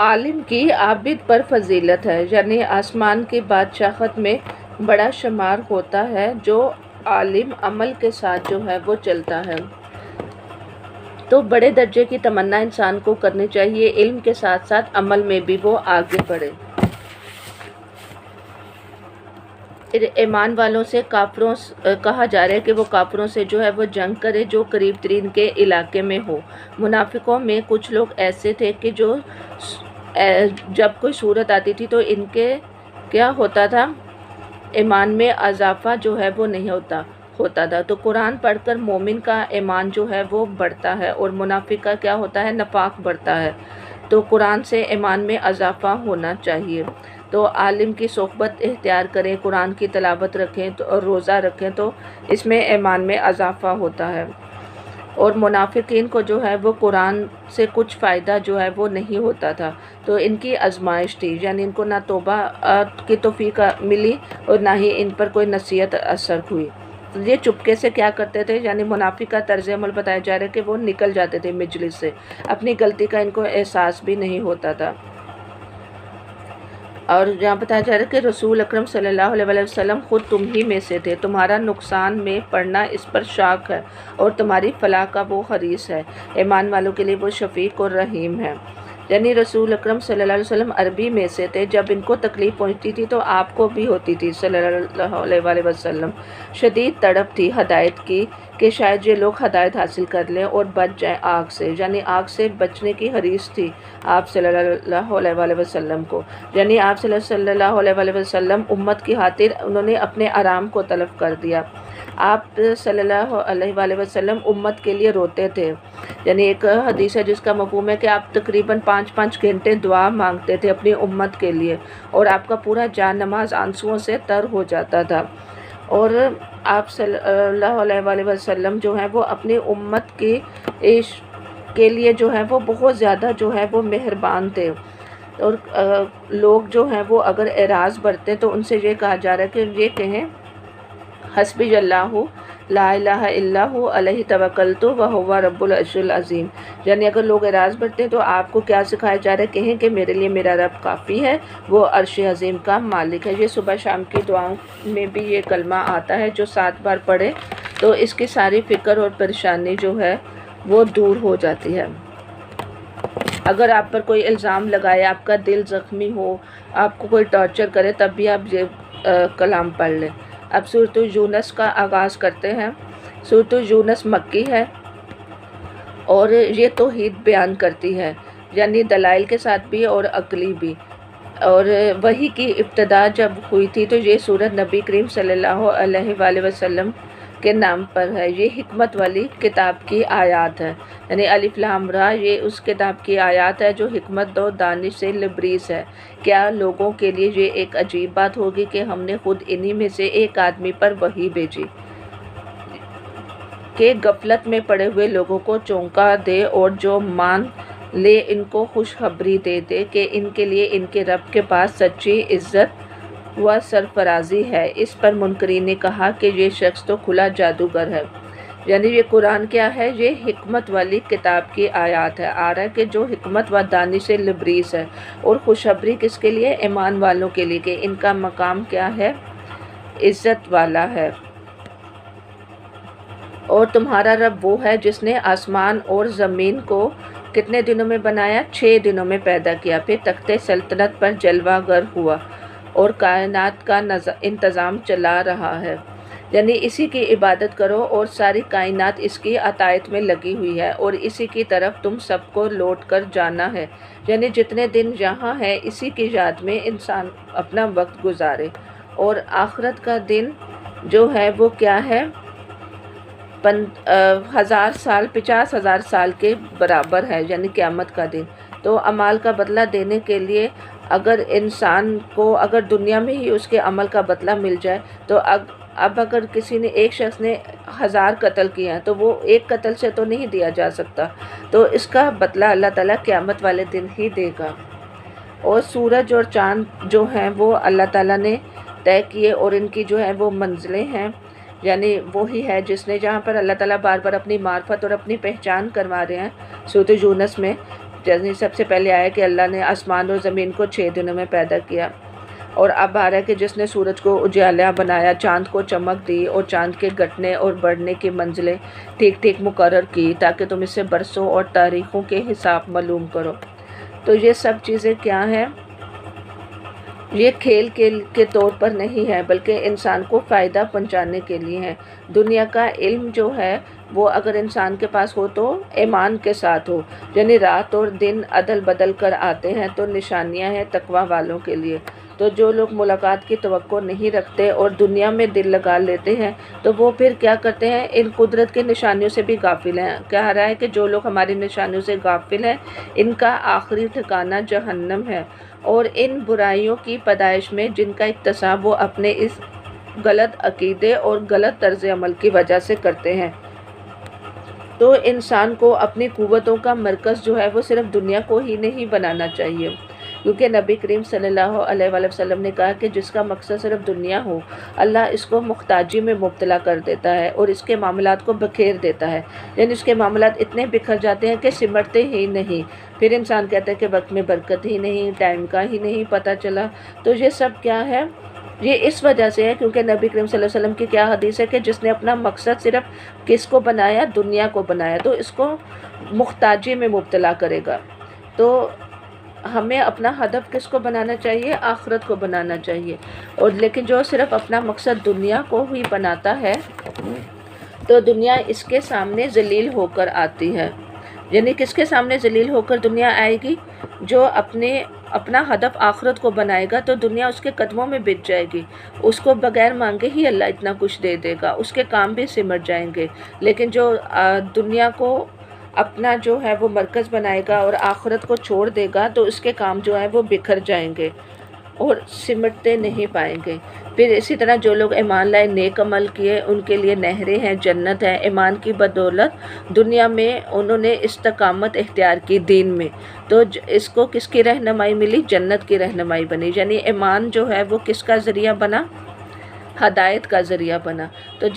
عالم کی عابد پر فضیلت ہے، یعنی آسمان کی بادشاہت میں بڑا شمار ہوتا ہے جو عالم عمل کے ساتھ جو ہے وہ چلتا ہے۔ تو بڑے درجے کی تمنا انسان کو کرنی چاہیے، علم کے ساتھ ساتھ عمل میں بھی وہ آگے بڑھے۔ ایمان والوں سے کافروں کہا جا رہا ہے کہ وہ کافروں سے جو ہے وہ جنگ کرے جو قریب ترین کے علاقے میں ہو۔ منافقوں میں کچھ لوگ ایسے تھے کہ جو جب کوئی صورت آتی تھی تو ان کے کیا ہوتا تھا، ایمان میں اضافہ جو ہے وہ نہیں ہوتا تھا۔ تو قرآن پڑھ کر مومن کا ایمان جو ہے وہ بڑھتا ہے اور منافق کا کیا ہوتا ہے، نفاق بڑھتا ہے۔ تو قرآن سے ایمان میں اضافہ ہونا چاہیے۔ تو عالم کی صحبت اختیار کریں، قرآن کی تلاوت رکھیں اور روزہ رکھیں تو اس میں ایمان میں اضافہ ہوتا ہے۔ اور منافقین کو جو ہے وہ قرآن سے کچھ فائدہ جو ہے وہ نہیں ہوتا تھا، تو ان کی آزمائش تھی، یعنی ان کو نہ توبہ کی توفیق ملی اور نہ ہی ان پر کوئی نصیحت اثر ہوئی۔ تو یہ چپکے سے کیا کرتے تھے، یعنی منافق کا طرز عمل بتایا جا رہا ہے کہ وہ نکل جاتے تھے مجلس سے، اپنی غلطی کا ان کو احساس بھی نہیں ہوتا تھا۔ اور یہاں بتایا جا رہا ہے کہ رسول اکرم صلی اللہ علیہ وسلم خود تم ہی میں سے تھے، تمہارا نقصان میں پڑنا اس پر شاک ہے اور تمہاری فلاح کا وہ حریص ہے، ایمان والوں کے لیے وہ شفیق اور رحیم ہے۔ یعنی رسول اکرم صلی اللہ علیہ وسلم عربی میں سے تھے، جب ان کو تکلیف پہنچتی تھی تو آپ کو بھی ہوتی تھی صلی اللہ علیہ وسلم۔ شدید تڑپ تھی ہدایت کی کہ شاید یہ لوگ ہدایت حاصل کر لیں اور بچ جائیں آگ سے، یعنی آگ سے بچنے کی حریص تھی آپ صلی اللہ علیہ وسلم کو۔ یعنی آپ صلی اللہ علیہ وسلم امت کی خاطر انہوں نے اپنے آرام کو تلف کر دیا۔ آپ صلی اللہ علیہ وسلم امت کے لیے روتے تھے، یعنی ایک حدیث ہے جس کا مفہوم ہے کہ آپ تقریباً 5 گھنٹے دعا مانگتے تھے اپنی امت کے لیے اور آپ کا پورا جان نماز آنسوؤں سے تر ہو جاتا تھا۔ اور آپ صلی اللہ علیہ وسلم جو ہیں وہ اپنی امت کی کے لیے جو ہے وہ بہت زیادہ جو ہے وہ مہربان تھے۔ اور لوگ جو ہیں وہ اگر اعراض برتے تو ان سے یہ کہا جا رہا ہے کہ یہ کہیں حسبی اللہ لا الہ الا ہو علیہ توکلت وہو رب العرش العظیم، یعنی اگر لوگ اعراض برتے ہیں تو آپ کو کیا سکھایا جا رہا ہے، کہیں کہ میرے لیے میرا رب کافی ہے، وہ عرش عظیم کا مالک ہے۔ یہ صبح شام کی دعاؤں میں بھی یہ کلمہ آتا ہے، جو 7 بار پڑھے تو اس کی ساری فکر اور پریشانی جو ہے وہ دور ہو جاتی ہے۔ اگر آپ پر کوئی الزام لگائے، آپ کا دل زخمی ہو، آپ کو کوئی ٹارچر کرے، تب بھی آپ یہ کلام پڑھ لیں۔ اب سورۃ یونس کا آغاز کرتے ہیں۔ سورۃ یونس مکی ہے اور یہ توحید بیان کرتی ہے، یعنی دلائل کے ساتھ بھی اور عقلی بھی۔ اور وحی کی ابتدا جب ہوئی تھی تو یہ سورت نبی کریم صلی اللہ علیہ وآلہ وسلم کے نام پر ہے۔ یہ حکمت والی کتاب کی آیات ہے، یعنی الف لام را، یہ اس کتاب کی آیات ہے جو حکمت و دانش سے لبریز ہے۔ کیا لوگوں کے لیے یہ ایک عجیب بات ہوگی کہ ہم نے خود انہی میں سے ایک آدمی پر وحی بھیجی کہ غفلت میں پڑے ہوئے لوگوں کو چونکا دے اور جو مان لے ان کو خوشخبری دے دے کہ ان کے لیے ان کے رب کے پاس سچی عزت و سرفرازی ہے۔ اس پر منکرین نے کہا کہ یہ شخص تو کھلا جادوگر ہے، یعنی یہ قرآن کیا ہے، یہ حکمت والی کتاب کی آیات ہے۔ آ رہا ہے کہ جو حکمت و دانش سے لبریز ہے، اور خوشخبری کس کے لیے، ایمان والوں کے لیے، کہ ان کا مقام کیا ہے، عزت والا ہے۔ اور تمہارا رب وہ ہے جس نے آسمان اور زمین کو کتنے دنوں میں بنایا؟ 6 دنوں میں پیدا کیا، پھر تخت سلطنت پر جلوہ گر ہوا اور کائنات کا انتظام چلا رہا ہے۔ یعنی اسی کی عبادت کرو اور ساری کائنات اس کی اطاعت میں لگی ہوئی ہے اور اسی کی طرف تم سب کو لوٹ کر جانا ہے۔ یعنی جتنے دن یہاں ہے اسی کی یاد میں انسان اپنا وقت گزارے، اور آخرت کا دن جو ہے وہ کیا ہے؟ 1000 سال 50,000 سال کے برابر ہے، یعنی قیامت کا دن۔ تو اعمال کا بدلہ دینے کے لیے اگر انسان کو اگر دنیا میں ہی اس کے عمل کا بدلہ مل جائے تو اب اگر کسی نے ایک شخص نے 1000 قتل کیے ہیں تو وہ ایک قتل سے تو نہیں دیا جا سکتا، تو اس کا بدلہ اللہ تعالیٰ قیامت والے دن ہی دے گا۔ اور سورج اور چاند جو ہیں وہ اللہ تعالیٰ نے طے کیے اور ان کی جو ہے وہ منزلیں ہیں، یعنی وہی ہے جس نے جہاں پر اللہ تعالیٰ بار بار اپنی معرفت اور اپنی پہچان کروا رہے ہیں سورۃ یونس میں، جیسے سب سے پہلے آیا کہ اللہ نے آسمان اور زمین کو 6 دنوں میں پیدا کیا، اور اب آ رہا ہے کہ جس نے سورج کو اجالا بنایا، چاند کو چمک دی اور چاند کے گھٹنے اور بڑھنے کی منزلیں ٹھیک ٹھیک مقرر کی تاکہ تم اس سے برسوں اور تاریخوں کے حساب معلوم کرو۔ تو یہ سب چیزیں کیا ہیں؟ یہ کھیل کے طور پر نہیں ہے بلکہ انسان کو فائدہ پہنچانے کے لیے ہے۔ دنیا کا علم جو ہے وہ اگر انسان کے پاس ہو تو ایمان کے ساتھ ہو، یعنی رات اور دن عدل بدل کر آتے ہیں تو نشانیاں ہیں تقوی والوں کے لیے۔ تو جو لوگ ملاقات کی توقع نہیں رکھتے اور دنیا میں دل لگا لیتے ہیں تو وہ پھر کیا کرتے ہیں؟ ان قدرت کی نشانیوں سے بھی غافل ہیں۔ کہا رہا ہے کہ جو لوگ ہماری نشانیوں سے غافل ہیں ان کا آخری ٹھکانہ جہنم ہے، اور ان برائیوں کی پیدائش میں جن کا اکتساب وہ اپنے اس غلط عقیدے اور غلط طرز عمل کی وجہ سے کرتے ہیں۔ تو انسان کو اپنی قوتوں کا مرکز جو ہے وہ صرف دنیا کو ہی نہیں بنانا چاہیے، کیونکہ نبی کریم صلی اللہ علیہ وآلہ وسلم نے کہا کہ جس کا مقصد صرف دنیا ہو اللہ اس کو محتاجی میں مبتلا کر دیتا ہے اور اس کے معاملات کو بکھیر دیتا ہے، یعنی اس کے معاملات اتنے بکھر جاتے ہیں کہ سمٹتے ہی نہیں۔ پھر انسان کہتا ہے کہ وقت میں برکت ہی نہیں، ٹائم کا ہی نہیں پتہ چلا۔ تو یہ سب کیا ہے؟ یہ اس وجہ سے ہے کیونکہ نبی کریم صلی اللہ علیہ وسلم کی کیا حدیث ہے کہ جس نے اپنا مقصد صرف کس کو بنایا؟ دنیا کو بنایا، تو اس کو محتاجی میں مبتلا کرے گا۔ تو ہمیں اپنا ہدف کس کو بنانا چاہیے؟ آخرت کو بنانا چاہیے، اور لیکن جو صرف اپنا مقصد دنیا کو ہی بناتا ہے تو دنیا اس کے سامنے ذلیل ہو کر آتی ہے۔ یعنی کس کے سامنے ذلیل ہو کر دنیا آئے گی؟ جو اپنا ہدف آخرت کو بنائے گا تو دنیا اس کے قدموں میں بچ جائے گی، اس کو بغیر مانگے ہی اللہ اتنا کچھ دے دے گا، اس کے کام بھی سمٹ جائیں گے۔ لیکن جو دنیا کو اپنا جو ہے وہ مرکز بنائے گا اور آخرت کو چھوڑ دے گا تو اس کے کام جو ہے وہ بکھر جائیں گے اور سمٹتے نہیں پائیں گے۔ پھر اسی طرح جو لوگ ایمان لائے، نیک عمل کیے، ان کے لیے نہریں ہیں، جنت ہے۔ ایمان کی بدولت دنیا میں انہوں نے استقامت اختیار کی دین میں، تو اس کو کس کی رہنمائی ملی؟ جنت کی رہنمائی بنی۔ یعنی ایمان جو ہے وہ کس کا ذریعہ بنا؟ ہدایت کا ذریعہ بنا۔ تو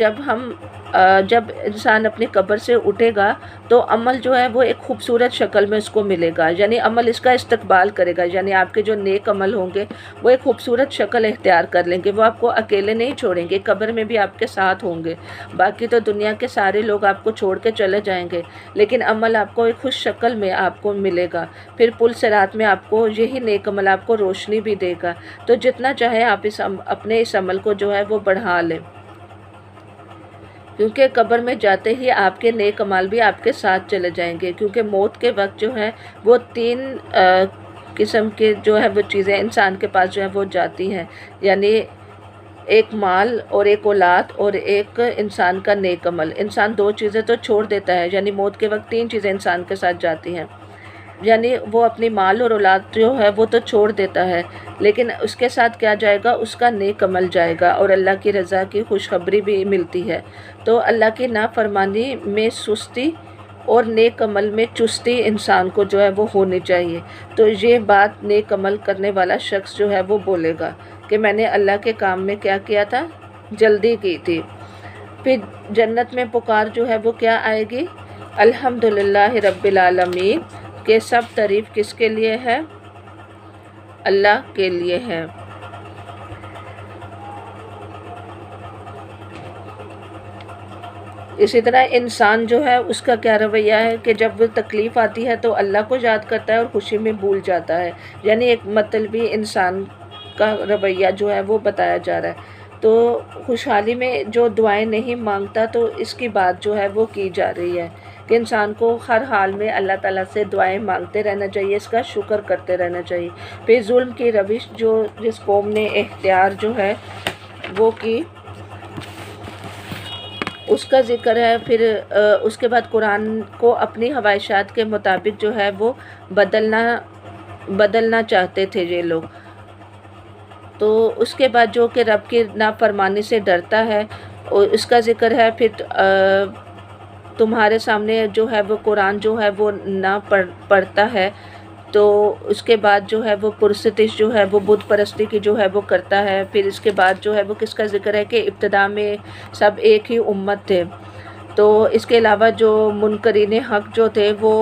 جب انسان اپنی قبر سے اٹھے گا تو عمل جو ہے وہ ایک خوبصورت شکل میں اس کو ملے گا، یعنی عمل اس کا استقبال کرے گا، یعنی آپ کے جو نیک عمل ہوں گے وہ ایک خوبصورت شکل اختیار کر لیں گے، وہ آپ کو اکیلے نہیں چھوڑیں گے، قبر میں بھی آپ کے ساتھ ہوں گے۔ باقی تو دنیا کے سارے لوگ آپ کو چھوڑ کے چلے جائیں گے، لیکن عمل آپ کو ایک خوش شکل میں آپ کو ملے گا۔ پھر پل صراط میں آپ کو یہی نیک عمل آپ کو روشنی بھی دے گا۔ تو جتنا چاہے آپ اپنے اس عمل کو جو ہے وہ بڑھا لیں، کیونکہ قبر میں جاتے ہی آپ کے نیک اعمال بھی آپ کے ساتھ چلے جائیں گے، کیونکہ موت کے وقت جو ہے وہ 3 قسم کے جو ہے وہ چیزیں انسان کے پاس جو ہے وہ جاتی ہیں، یعنی ایک مال اور ایک اولاد اور ایک انسان کا نیک عمل۔ انسان 2 چیزیں تو چھوڑ دیتا ہے، یعنی موت کے وقت 3 چیزیں انسان کے ساتھ جاتی ہیں، یعنی وہ اپنی مال اور اولاد جو ہے وہ تو چھوڑ دیتا ہے، لیکن اس کے ساتھ کیا جائے گا؟ اس کا نیک عمل جائے گا اور اللہ کی رضا کی خوشخبری بھی ملتی ہے۔ تو اللہ کی نافرمانی میں سستی اور نیک عمل میں چستی انسان کو جو ہے وہ ہونی چاہیے۔ تو یہ بات نیک عمل کرنے والا شخص جو ہے وہ بولے گا کہ میں نے اللہ کے کام میں کیا کیا تھا؟ جلدی کی تھی۔ پھر جنت میں پکار جو ہے وہ کیا آئے گی؟ الحمدللہ رب العالمین، کہ سب تعریف کس کے لیے ہے؟ اللہ کے لیے ہے۔ اسی طرح انسان جو ہے اس کا کیا رویہ ہے کہ جب وہ تکلیف آتی ہے تو اللہ کو یاد کرتا ہے اور خوشی میں بھول جاتا ہے، یعنی ایک مطلبی انسان کا رویہ جو ہے وہ بتایا جا رہا ہے۔ تو خوشحالی میں جو دعائیں نہیں مانگتا تو اس کی بات جو ہے وہ کی جا رہی ہے کہ انسان کو ہر حال میں اللہ تعالیٰ سے دعائیں مانگتے رہنا چاہیے، اس کا شکر کرتے رہنا چاہیے۔ پھر ظلم کی روش جو جس قوم نے اختیار جو ہے وہ کی، اس کا ذکر ہے۔ پھر اس کے بعد قرآن کو اپنی خواہشات کے مطابق جو ہے وہ بدلنا چاہتے تھے یہ لوگ۔ تو اس کے بعد جو کہ رب کی نافرمانی سے ڈرتا ہے، اور اس کا ذکر ہے۔ پھر تمہارے سامنے جو ہے وہ قرآن جو ہے وہ نہ پڑھتا ہے، تو اس کے بعد جو ہے وہ پرستش جو ہے وہ بت پرستی کی جو ہے وہ کرتا ہے۔ پھر اس کے بعد جو ہے وہ کس کا ذکر ہے کہ ابتدا میں سب ایک ہی امت تھے۔ تو اس کے علاوہ جو منکرین حق جو تھے وہ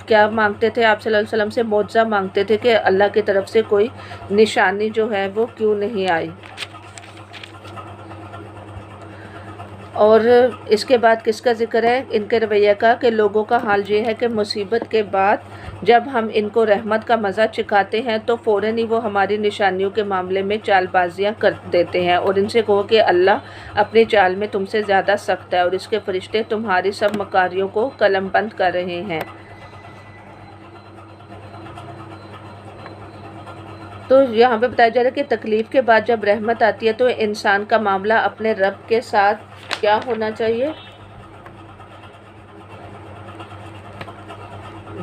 کیا مانگتے تھے؟ آپ صلی اللہ علیہ وسلم سے معجزہ مانگتے تھے کہ اللہ کی طرف سے کوئی نشانی جو ہے وہ کیوں نہیں آئی۔ اور اس کے بعد کس کا ذکر ہے ان کے رویہ کا کہ لوگوں کا حال یہ ہے کہ مصیبت کے بعد جب ہم ان کو رحمت کا مزہ چکھاتے ہیں تو فوراً ہی وہ ہماری نشانیوں کے معاملے میں چال بازیاں کر دیتے ہیں، اور ان سے کہو کہ اللہ اپنی چال میں تم سے زیادہ سخت ہے اور اس کے فرشتے تمہاری سب مکاریوں کو قلم بند کر رہے ہیں۔ تو یہاں پہ بتایا جا رہا ہے کہ تکلیف کے بعد جب رحمت آتی ہے تو انسان کا معاملہ اپنے رب کے ساتھ کیا ہونا چاہیے؟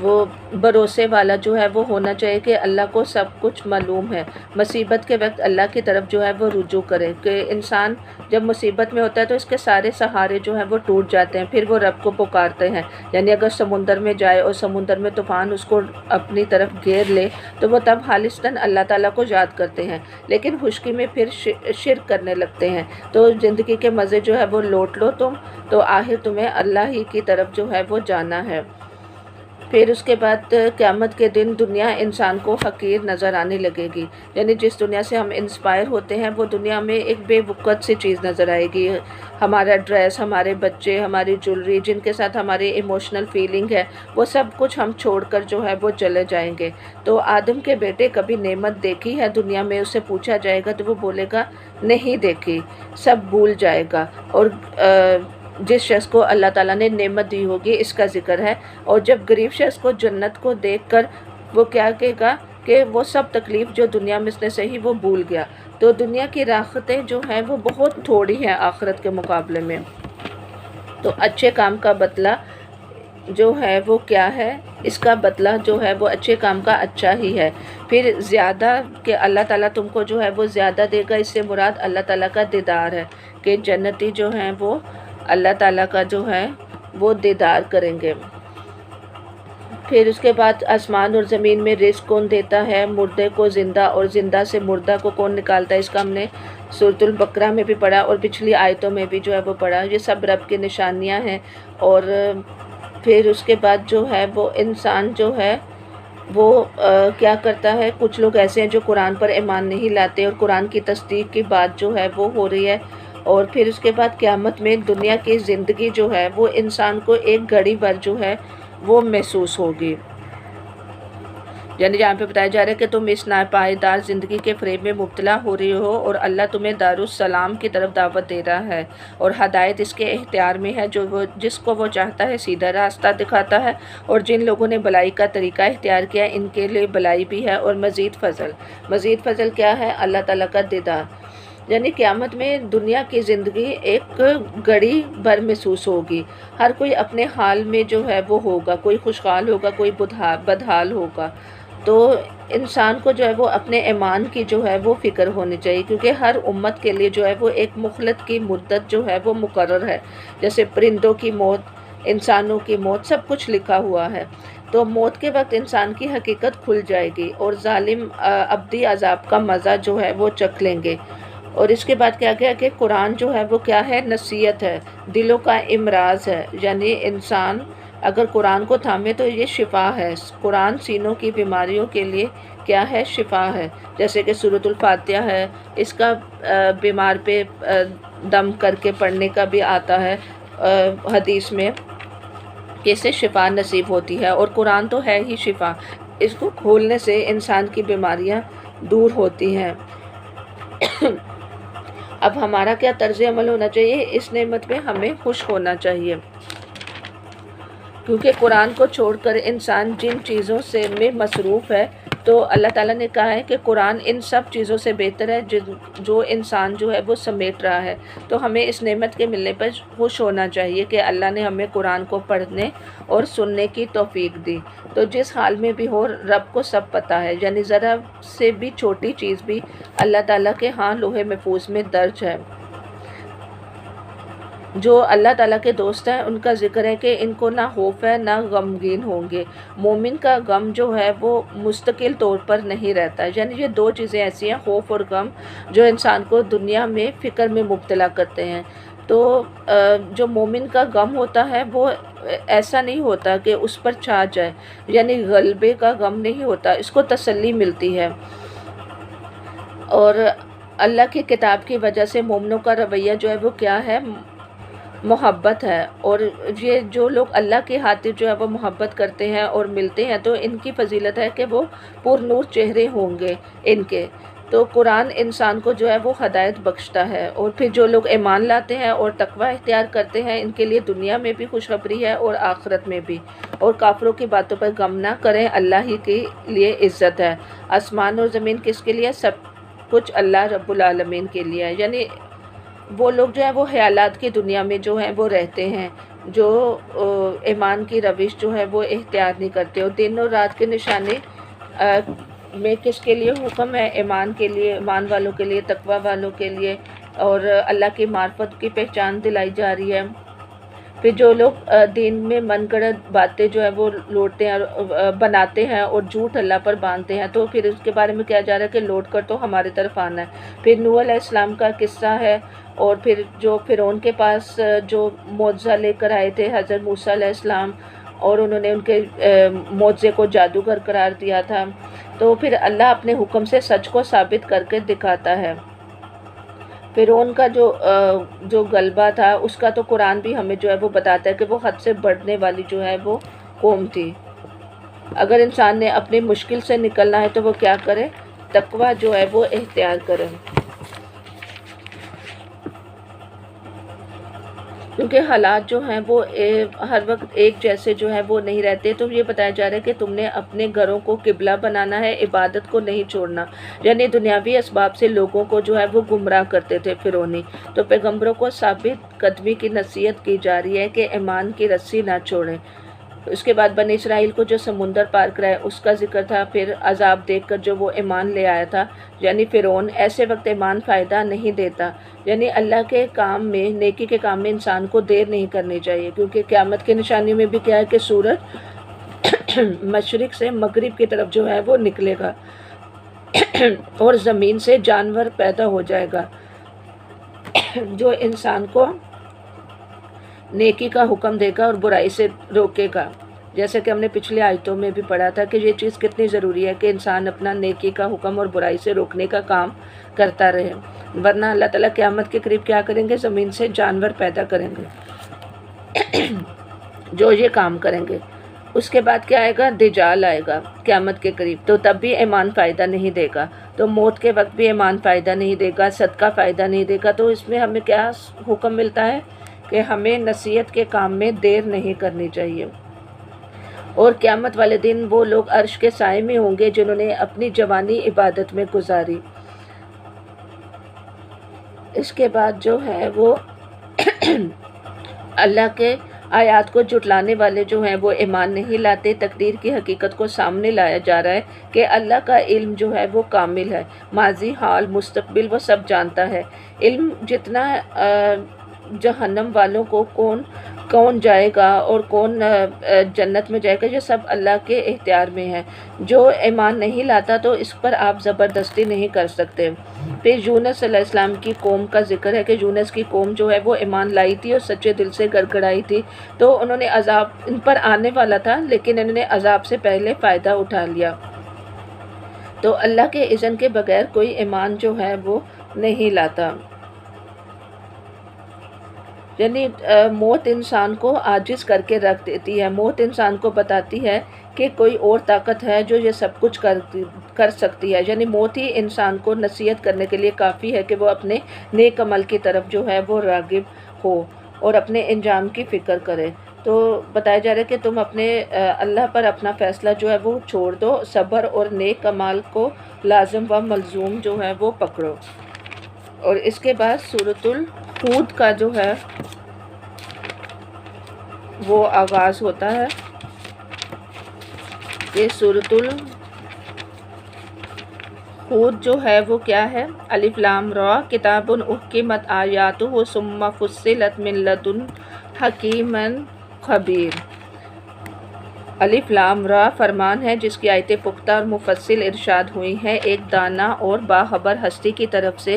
وہ بھروسے والا جو ہے وہ ہونا چاہیے کہ اللہ کو سب کچھ معلوم ہے۔ مصیبت کے وقت اللہ کی طرف جو ہے وہ رجوع کرے، کہ انسان جب مصیبت میں ہوتا ہے تو اس کے سارے سہارے جو ہیں وہ ٹوٹ جاتے ہیں، پھر وہ رب کو پکارتے ہیں۔ یعنی اگر سمندر میں جائے اور سمندر میں طوفان اس کو اپنی طرف گھیر لے تو وہ تب خالصتاً اللہ تعالیٰ کو یاد کرتے ہیں، لیکن خشکی میں پھر شرک کرنے لگتے ہیں۔ تو زندگی کے مزے جو ہے وہ لوٹ لو تم، تو آخر تمہیں اللہ ہی کی طرف جو ہے وہ جانا ہے۔ پھر اس کے بعد قیامت کے دن دنیا انسان کو حقیر نظر آنے لگے گی، یعنی جس دنیا سے ہم انسپائر ہوتے ہیں وہ دنیا میں ایک بے وقت سی چیز نظر آئے گی۔ ہمارا ڈریس، ہمارے بچے، ہماری جولری، جن کے ساتھ ہماری ایموشنل فیلنگ ہے، وہ سب کچھ ہم چھوڑ کر جو ہے وہ چلے جائیں گے۔ تو آدم کے بیٹے کبھی نعمت دیکھی ہے دنیا میں؟ اس سے پوچھا جائے گا تو وہ بولے گا نہیں دیکھی، سب بھول جائے گا۔ اور جس شخص کو اللہ تعالیٰ نے نعمت دی ہوگی اس کا ذکر ہے، اور جب غریب شخص کو جنت کو دیکھ کر وہ کیا کہے گا کہ وہ سب تکلیف جو دنیا میں اس نے سہی وہ بھول گیا۔ تو دنیا کی راحتیں جو ہیں وہ بہت تھوڑی ہیں آخرت کے مقابلے میں۔ تو اچھے کام کا بدلہ جو ہے وہ کیا ہے؟ اس کا بدلہ جو ہے وہ اچھے کام کا اچھا ہی ہے۔ پھر زیادہ کہ اللہ تعالیٰ تم کو جو ہے وہ زیادہ دے گا، اس سے مراد اللہ تعالیٰ کا دیدار ہے کہ جنتی جو ہیں وہ اللہ تعالیٰ کا جو ہے وہ دیدار کریں گے۔ پھر اس کے بعد آسمان اور زمین میں رزق کون دیتا ہے؟ مردے کو زندہ اور زندہ سے مردہ کو کون نکالتا ہے؟ اس کا ہم نے سورۃ البقرہ میں بھی پڑھا اور پچھلی آیتوں میں بھی جو ہے وہ پڑھا۔ یہ سب رب کی نشانیاں ہیں۔ اور پھر اس کے بعد جو ہے وہ انسان جو ہے وہ کیا کرتا ہے؟ کچھ لوگ ایسے ہیں جو قرآن پر ایمان نہیں لاتے اور قرآن کی تصدیق کی بات جو ہے وہ ہو رہی ہے۔ اور پھر اس کے بعد قیامت میں دنیا کی زندگی جو ہے وہ انسان کو ایک گھڑی بھر جو ہے وہ محسوس ہوگی۔ یعنی جہاں پہ بتایا جا رہا ہے کہ تم اس ناپائیدار زندگی کے فریب میں مبتلا ہو رہی ہو اور اللہ تمہیں دارالسلام کی طرف دعوت دے رہا ہے، اور ہدایت اس کے اختیار میں ہے، جس کو وہ چاہتا ہے سیدھا راستہ دکھاتا ہے، اور جن لوگوں نے بلائی کا طریقہ اختیار کیا ان کے لیے بلائی بھی ہے اور مزید فضل کیا ہے؟ اللہ تعالیٰ کا دیدار۔ یعنی قیامت میں دنیا کی زندگی ایک گھڑی بھر محسوس ہوگی، ہر کوئی اپنے حال میں جو ہے وہ ہوگا، کوئی خوشحال ہوگا، کوئی بدحال ہوگا۔ تو انسان کو جو ہے وہ اپنے ایمان کی جو ہے وہ فکر ہونی چاہیے، کیونکہ ہر امت کے لیے جو ہے وہ ایک مخلت کی مدت جو ہے وہ مقرر ہے، جیسے پرندوں کی موت، انسانوں کی موت، سب کچھ لکھا ہوا ہے۔ تو موت کے وقت انسان کی حقیقت کھل جائے گی اور ظالم ابدی عذاب کا مزہ جو ہے وہ چکھ لیں گے۔ اور اس کے بعد کیا گیا کہ قرآن جو ہے وہ کیا ہے؟ نصیحت ہے، دلوں کا امراض ہے، یعنی انسان اگر قرآن کو تھامے تو یہ شفا ہے۔ قرآن سینوں کی بیماریوں کے لیے کیا ہے؟ شفا ہے، جیسے کہ سورۃ الفاتحہ ہے، اس کا بیمار پہ دم کر کے پڑھنے کا بھی آتا ہے، حدیث میں کہ اس سے شفا نصیب ہوتی ہے، اور قرآن تو ہے ہی شفا، اس کو کھولنے سے انسان کی بیماریاں دور ہوتی ہیں۔ اب ہمارا کیا طرز عمل ہونا چاہیے؟ اس نعمت میں ہمیں خوش ہونا چاہیے، کیونکہ قرآن کو چھوڑ کر انسان جن چیزوں سے میں مصروف ہے، تو اللہ تعالیٰ نے کہا ہے کہ قرآن ان سب چیزوں سے بہتر ہے جو انسان جو ہے وہ سمیٹ رہا ہے۔ تو ہمیں اس نعمت کے ملنے پر خوش ہونا چاہیے کہ اللہ نے ہمیں قرآن کو پڑھنے اور سننے کی توفیق دی۔ تو جس حال میں بھی ہو، رب کو سب پتہ ہے، یعنی ذرا سے بھی چھوٹی چیز بھی اللہ تعالیٰ کے ہاں لوح محفوظ میں درج ہے۔ جو اللہ تعالیٰ کے دوست ہیں ان کا ذکر ہے کہ ان کو نہ خوف ہے نہ غمگین ہوں گے۔ مومن کا غم جو ہے وہ مستقل طور پر نہیں رہتا، یعنی یہ دو چیزیں ایسی ہیں، خوف اور غم، جو انسان کو دنیا میں فکر میں مبتلا کرتے ہیں۔ تو جو مومن کا غم ہوتا ہے وہ ایسا نہیں ہوتا کہ اس پر چھا جائے، یعنی غلبے کا غم نہیں ہوتا، اس کو تسلی ملتی ہے۔ اور اللہ کی کتاب کی وجہ سے مومنوں کا رویہ جو ہے وہ کیا ہے؟ محبت ہے۔ اور یہ جو لوگ اللہ کی خاطر جو ہے وہ محبت کرتے ہیں اور ملتے ہیں، تو ان کی فضیلت ہے کہ وہ پر نور چہرے ہوں گے ان کے۔ تو قرآن انسان کو جو ہے وہ ہدایت بخشتا ہے۔ اور پھر جو لوگ ایمان لاتے ہیں اور تقوی اختیار کرتے ہیں، ان کے لیے دنیا میں بھی خوشخبری ہے اور آخرت میں بھی۔ اور کافروں کی باتوں پر غم نہ کریں، اللہ ہی کے لیے عزت ہے۔ آسمان اور زمین کس کے لیے؟ سب کچھ اللہ رب العالمین کے لیے ہے۔ یعنی وہ لوگ جو ہے وہ خیالات کی دنیا میں جو ہیں وہ رہتے ہیں، جو ایمان کی روش جو ہے وہ اختیار نہیں کرتے۔ اور دن اور رات کے نشانے میں کس کے لیے حکم ہے؟ ایمان کے لیے، ایمان والوں کے لیے، تقوی والوں کے لیے، اور اللہ کی معرفت کی پہچان دلائی جا رہی ہے۔ پھر جو لوگ دین میں من گھڑت باتیں جو ہے وہ لوٹتے ہیں، بناتے ہیں اور جھوٹ اللہ پر باندھتے ہیں، تو پھر اس کے بارے میں کہا جا رہا ہے کہ لوٹ کر تو ہمارے طرف آنا ہے۔ پھر نوح علیہ السلام کا قصہ ہے، اور پھر جو فرعون کے پاس جو معجزہ لے کر آئے تھے حضرت موسیٰ علیہ السلام، اور انہوں نے ان کے معجزے کو جادوگر قرار دیا تھا، تو پھر اللہ اپنے حکم سے سچ کو ثابت کر کے دکھاتا ہے۔ فرعون کا جو غلبہ تھا اس کا تو قرآن بھی ہمیں جو ہے وہ بتاتا ہے کہ وہ حد سے بڑھنے والی جو ہے وہ قوم تھی۔ اگر انسان نے اپنی مشکل سے نکلنا ہے تو وہ کیا کرے؟ تقوی جو ہے وہ اختیار کرے، کیونکہ حالات جو ہیں وہ ہر وقت ایک جیسے جو ہے وہ نہیں رہتے۔ تو یہ بتایا جا رہا ہے کہ تم نے اپنے گھروں کو قبلہ بنانا ہے، عبادت کو نہیں چھوڑنا۔ یعنی دنیاوی اسباب سے لوگوں کو جو ہے وہ گمراہ کرتے تھے فرعونی۔ تو پیغمبروں کو ثابت قدمی کی نصیحت کی جا رہی ہے کہ ایمان کی رسی نہ چھوڑیں۔ اس کے بعد بنی اسرائیل کو جو سمندر پار کرائے اس کا ذکر تھا، پھر عذاب دیکھ کر جو وہ ایمان لے آیا تھا، یعنی فرعون۔ ایسے وقت ایمان فائدہ نہیں دیتا، یعنی اللہ کے کام میں، نیکی کے کام میں انسان کو دیر نہیں کرنی چاہیے، کیونکہ قیامت کی نشانیوں میں بھی کیا ہے کہ سورج مشرق سے مغرب کی طرف جو ہے وہ نکلے گا، اور زمین سے جانور پیدا ہو جائے گا جو انسان کو نیکی کا حکم دے گا اور برائی سے روکے گا۔ جیسے کہ ہم نے پچھلی آیتوں میں بھی پڑھا تھا کہ یہ چیز کتنی ضروری ہے کہ انسان اپنا نیکی کا حکم اور برائی سے روکنے کا کام کرتا رہے، ورنہ اللہ تعالیٰ قیامت کے قریب کیا کریں گے؟ زمین سے جانور پیدا کریں گے جو یہ کام کریں گے۔ اس کے بعد کیا آئے گا؟ دجال آئے گا قیامت کے قریب، تو تب بھی ایمان فائدہ نہیں دے گا، تو موت کے وقت بھی ایمان فائدہ نہیں دے گا، صدقہ فائدہ نہیں دے گا۔ تو اس میں ہمیں کیا حکم ملتا ہے کہ ہمیں نصیحت کے کام میں دیر نہیں کرنی چاہیے۔ اور قیامت والے دن وہ لوگ عرش کے سائے میں ہوں گے جنہوں نے اپنی جوانی عبادت میں گزاری۔ اس کے بعد جو ہے وہ اللہ کے آیات کو جھٹلانے والے جو ہیں وہ ایمان نہیں لاتے۔ تقدیر کی حقیقت کو سامنے لایا جا رہا ہے کہ اللہ کا علم جو ہے وہ کامل ہے، ماضی، حال، مستقبل وہ سب جانتا ہے۔ علم جتنا جہنم والوں کو کون جائے گا اور کون جنت میں جائے گا، یہ سب اللہ کے اختیار میں ہے۔ جو ایمان نہیں لاتا تو اس پر آپ زبردستی نہیں کر سکتے۔ پھر یونس علیہ السلام کی قوم کا ذکر ہے کہ یونس کی قوم جو ہے وہ ایمان لائی تھی اور سچے دل سے گڑگڑائی تھی، تو انہوں نے عذاب ان پر آنے والا تھا لیکن انہوں نے عذاب سے پہلے فائدہ اٹھا لیا۔ تو اللہ کے اذن کے بغیر کوئی ایمان جو ہے وہ نہیں لاتا۔ یعنی موت انسان کو عاجز کر کے رکھ دیتی ہے، موت انسان کو بتاتی ہے کہ کوئی اور طاقت ہے جو یہ سب کچھ کر سکتی ہے، یعنی موت ہی انسان کو نصیحت کرنے کے لیے کافی ہے کہ وہ اپنے نیک عمل کی طرف جو ہے وہ راغب ہو اور اپنے انجام کی فکر کرے۔ تو بتایا جا رہا ہے کہ تم اپنے اللہ پر اپنا فیصلہ جو ہے وہ چھوڑ دو، صبر اور نیک اعمال کو لازم و ملزوم جو ہے وہ پکڑو۔ اور اس کے بعد سورۃ الحود کا جو ہے وہ آغاز ہوتا ہے۔ یہ سورۃ الحود جو ہے وہ کیا ہے؟ الف لام را کتاب احکمت آیاتہ ثم فصلت من لدن حکیم خبیر۔ الف لام را فرمان ہے جس کی آیتیں پختہ اور مفصل ارشاد ہوئی ہیں ایک دانا اور باخبر ہستی کی طرف سے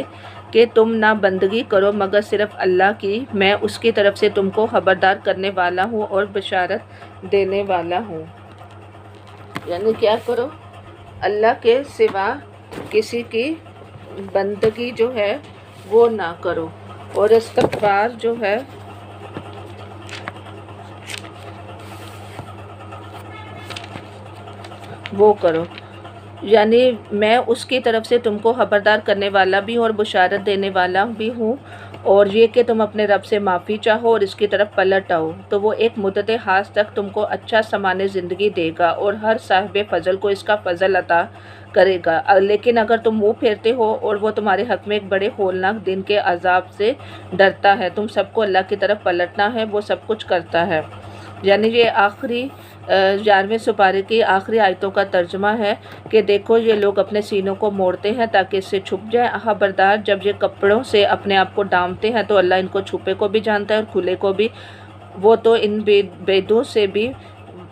کہ تم نہ بندگی کرو مگر صرف اللہ کی، میں اس کی طرف سے تم کو خبردار کرنے والا ہوں اور بشارت دینے والا ہوں۔ یعنی کیا کرو؟ اللہ کے سوا کسی کی بندگی جو ہے وہ نہ کرو اور استغفار جو ہے وہ کرو، یعنی میں اس کی طرف سے تم کو خبردار کرنے والا بھی ہوں اور بشارت دینے والا بھی ہوں، اور یہ کہ تم اپنے رب سے معافی چاہو اور اس کی طرف پلٹ آؤ تو وہ ایک مدت خاص تک تم کو اچھا سامان زندگی دے گا اور ہر صاحب فضل کو اس کا فضل عطا کرے گا، لیکن اگر تم منہ پھیرتے ہو اور وہ تمہارے حق میں ایک بڑے ہولناک دن کے عذاب سے ڈرتا ہے، تم سب کو اللہ کی طرف پلٹنا ہے، وہ سب کچھ کرتا ہے۔ یعنی یہ آخری 11ویں سپارے کی آخری آیتوں کا ترجمہ ہے کہ دیکھو یہ لوگ اپنے سینوں کو موڑتے ہیں تاکہ اس سے چھپ جائیں، خبردار جب یہ کپڑوں سے اپنے آپ کو ڈھانپتے ہیں تو اللہ ان کو چھپے کو بھی جانتا ہے اور کھلے کو بھی، وہ تو ان بیدوں سے بھی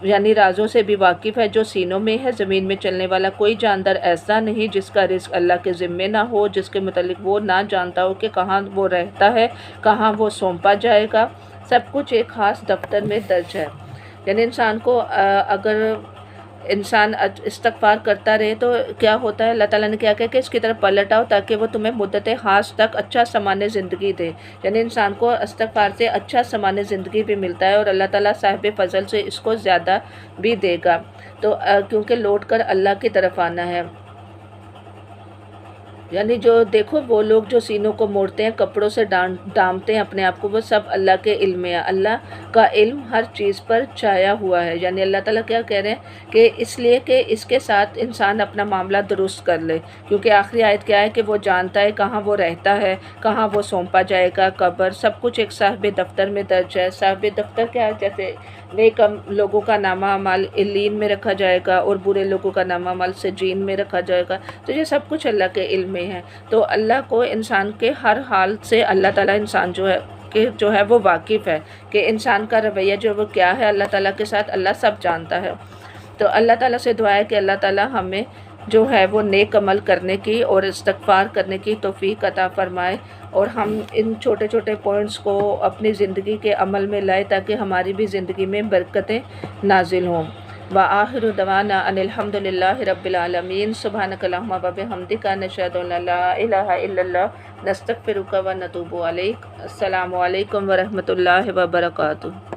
یعنی رازوں سے بھی واقف ہے جو سینوں میں ہے۔ زمین میں چلنے والا کوئی جاندار ایسا نہیں جس کا رزق اللہ کے ذمے نہ ہو، جس کے متعلق وہ نہ جانتا ہو کہ کہاں وہ رہتا ہے، کہاں وہ سونپا جائے گا، سب کچھ ایک خاص دفتر میں درج ہے۔ یعنی انسان کو اگر انسان استغفار کرتا رہے تو کیا ہوتا ہے؟ اللہ تعالیٰ نے کیا کہا کہ اس کی طرف پلٹ آؤ تاکہ وہ تمہیں مدت خاص تک اچھا سامان زندگی دے، یعنی انسان کو استغفار سے اچھا سامان زندگی بھی ملتا ہے اور اللہ تعالیٰ صاحب فضل سے اس کو زیادہ بھی دے گا، تو کیونکہ لوٹ کر اللہ کی طرف آنا ہے۔ یعنی جو دیکھو وہ لوگ جو سینوں کو موڑتے ہیں، کپڑوں سے ڈھانپتے ہیں اپنے آپ کو، وہ سب اللہ کے علم میں ہے، اللہ کا علم ہر چیز پر چھایا ہوا ہے۔ یعنی اللہ تعالیٰ کیا کہہ رہے ہیں کہ اس لیے کہ اس کے ساتھ انسان اپنا معاملہ درست کر لے، کیونکہ آخری آیت کیا ہے کہ وہ جانتا ہے کہاں وہ رہتا ہے، کہاں وہ سونپا جائے گا، قبر، سب کچھ ایک صاحب دفتر میں درج ہے۔ صاحب دفتر کیا ہے؟ جیسے نیک لوگوں کا نامہ اعمال علین میں رکھا جائے گا اور برے لوگوں کا نامہ اعمال سجین میں رکھا جائے گا، تو یہ سب کچھ اللہ کے علم میں ہے۔ تو اللہ کو انسان کے ہر حال سے اللہ تعالیٰ انسان جو ہے وہ واقف ہے کہ انسان کا رویہ جو وہ کیا ہے اللہ تعالیٰ کے ساتھ، اللہ سب جانتا ہے۔ تو اللہ تعالیٰ سے دعا ہے کہ اللہ تعالیٰ ہمیں جو ہے وہ نیک عمل کرنے کی اور استغفار کرنے کی توفیق عطا فرمائے اور ہم ان چھوٹے چھوٹے پوائنٹس کو اپنی زندگی کے عمل میں لائے تاکہ ہماری بھی زندگی میں برکتیں نازل ہوں۔ وآخر دعوانا ان الحمد للہ رب العالمین۔ سبحانک اللہم وبحمدک نشہد ان لا الہ الا اللہ نستغفرک ونتوب الیک۔ السلام علیکم ورحمۃ اللہ وبرکاتہ۔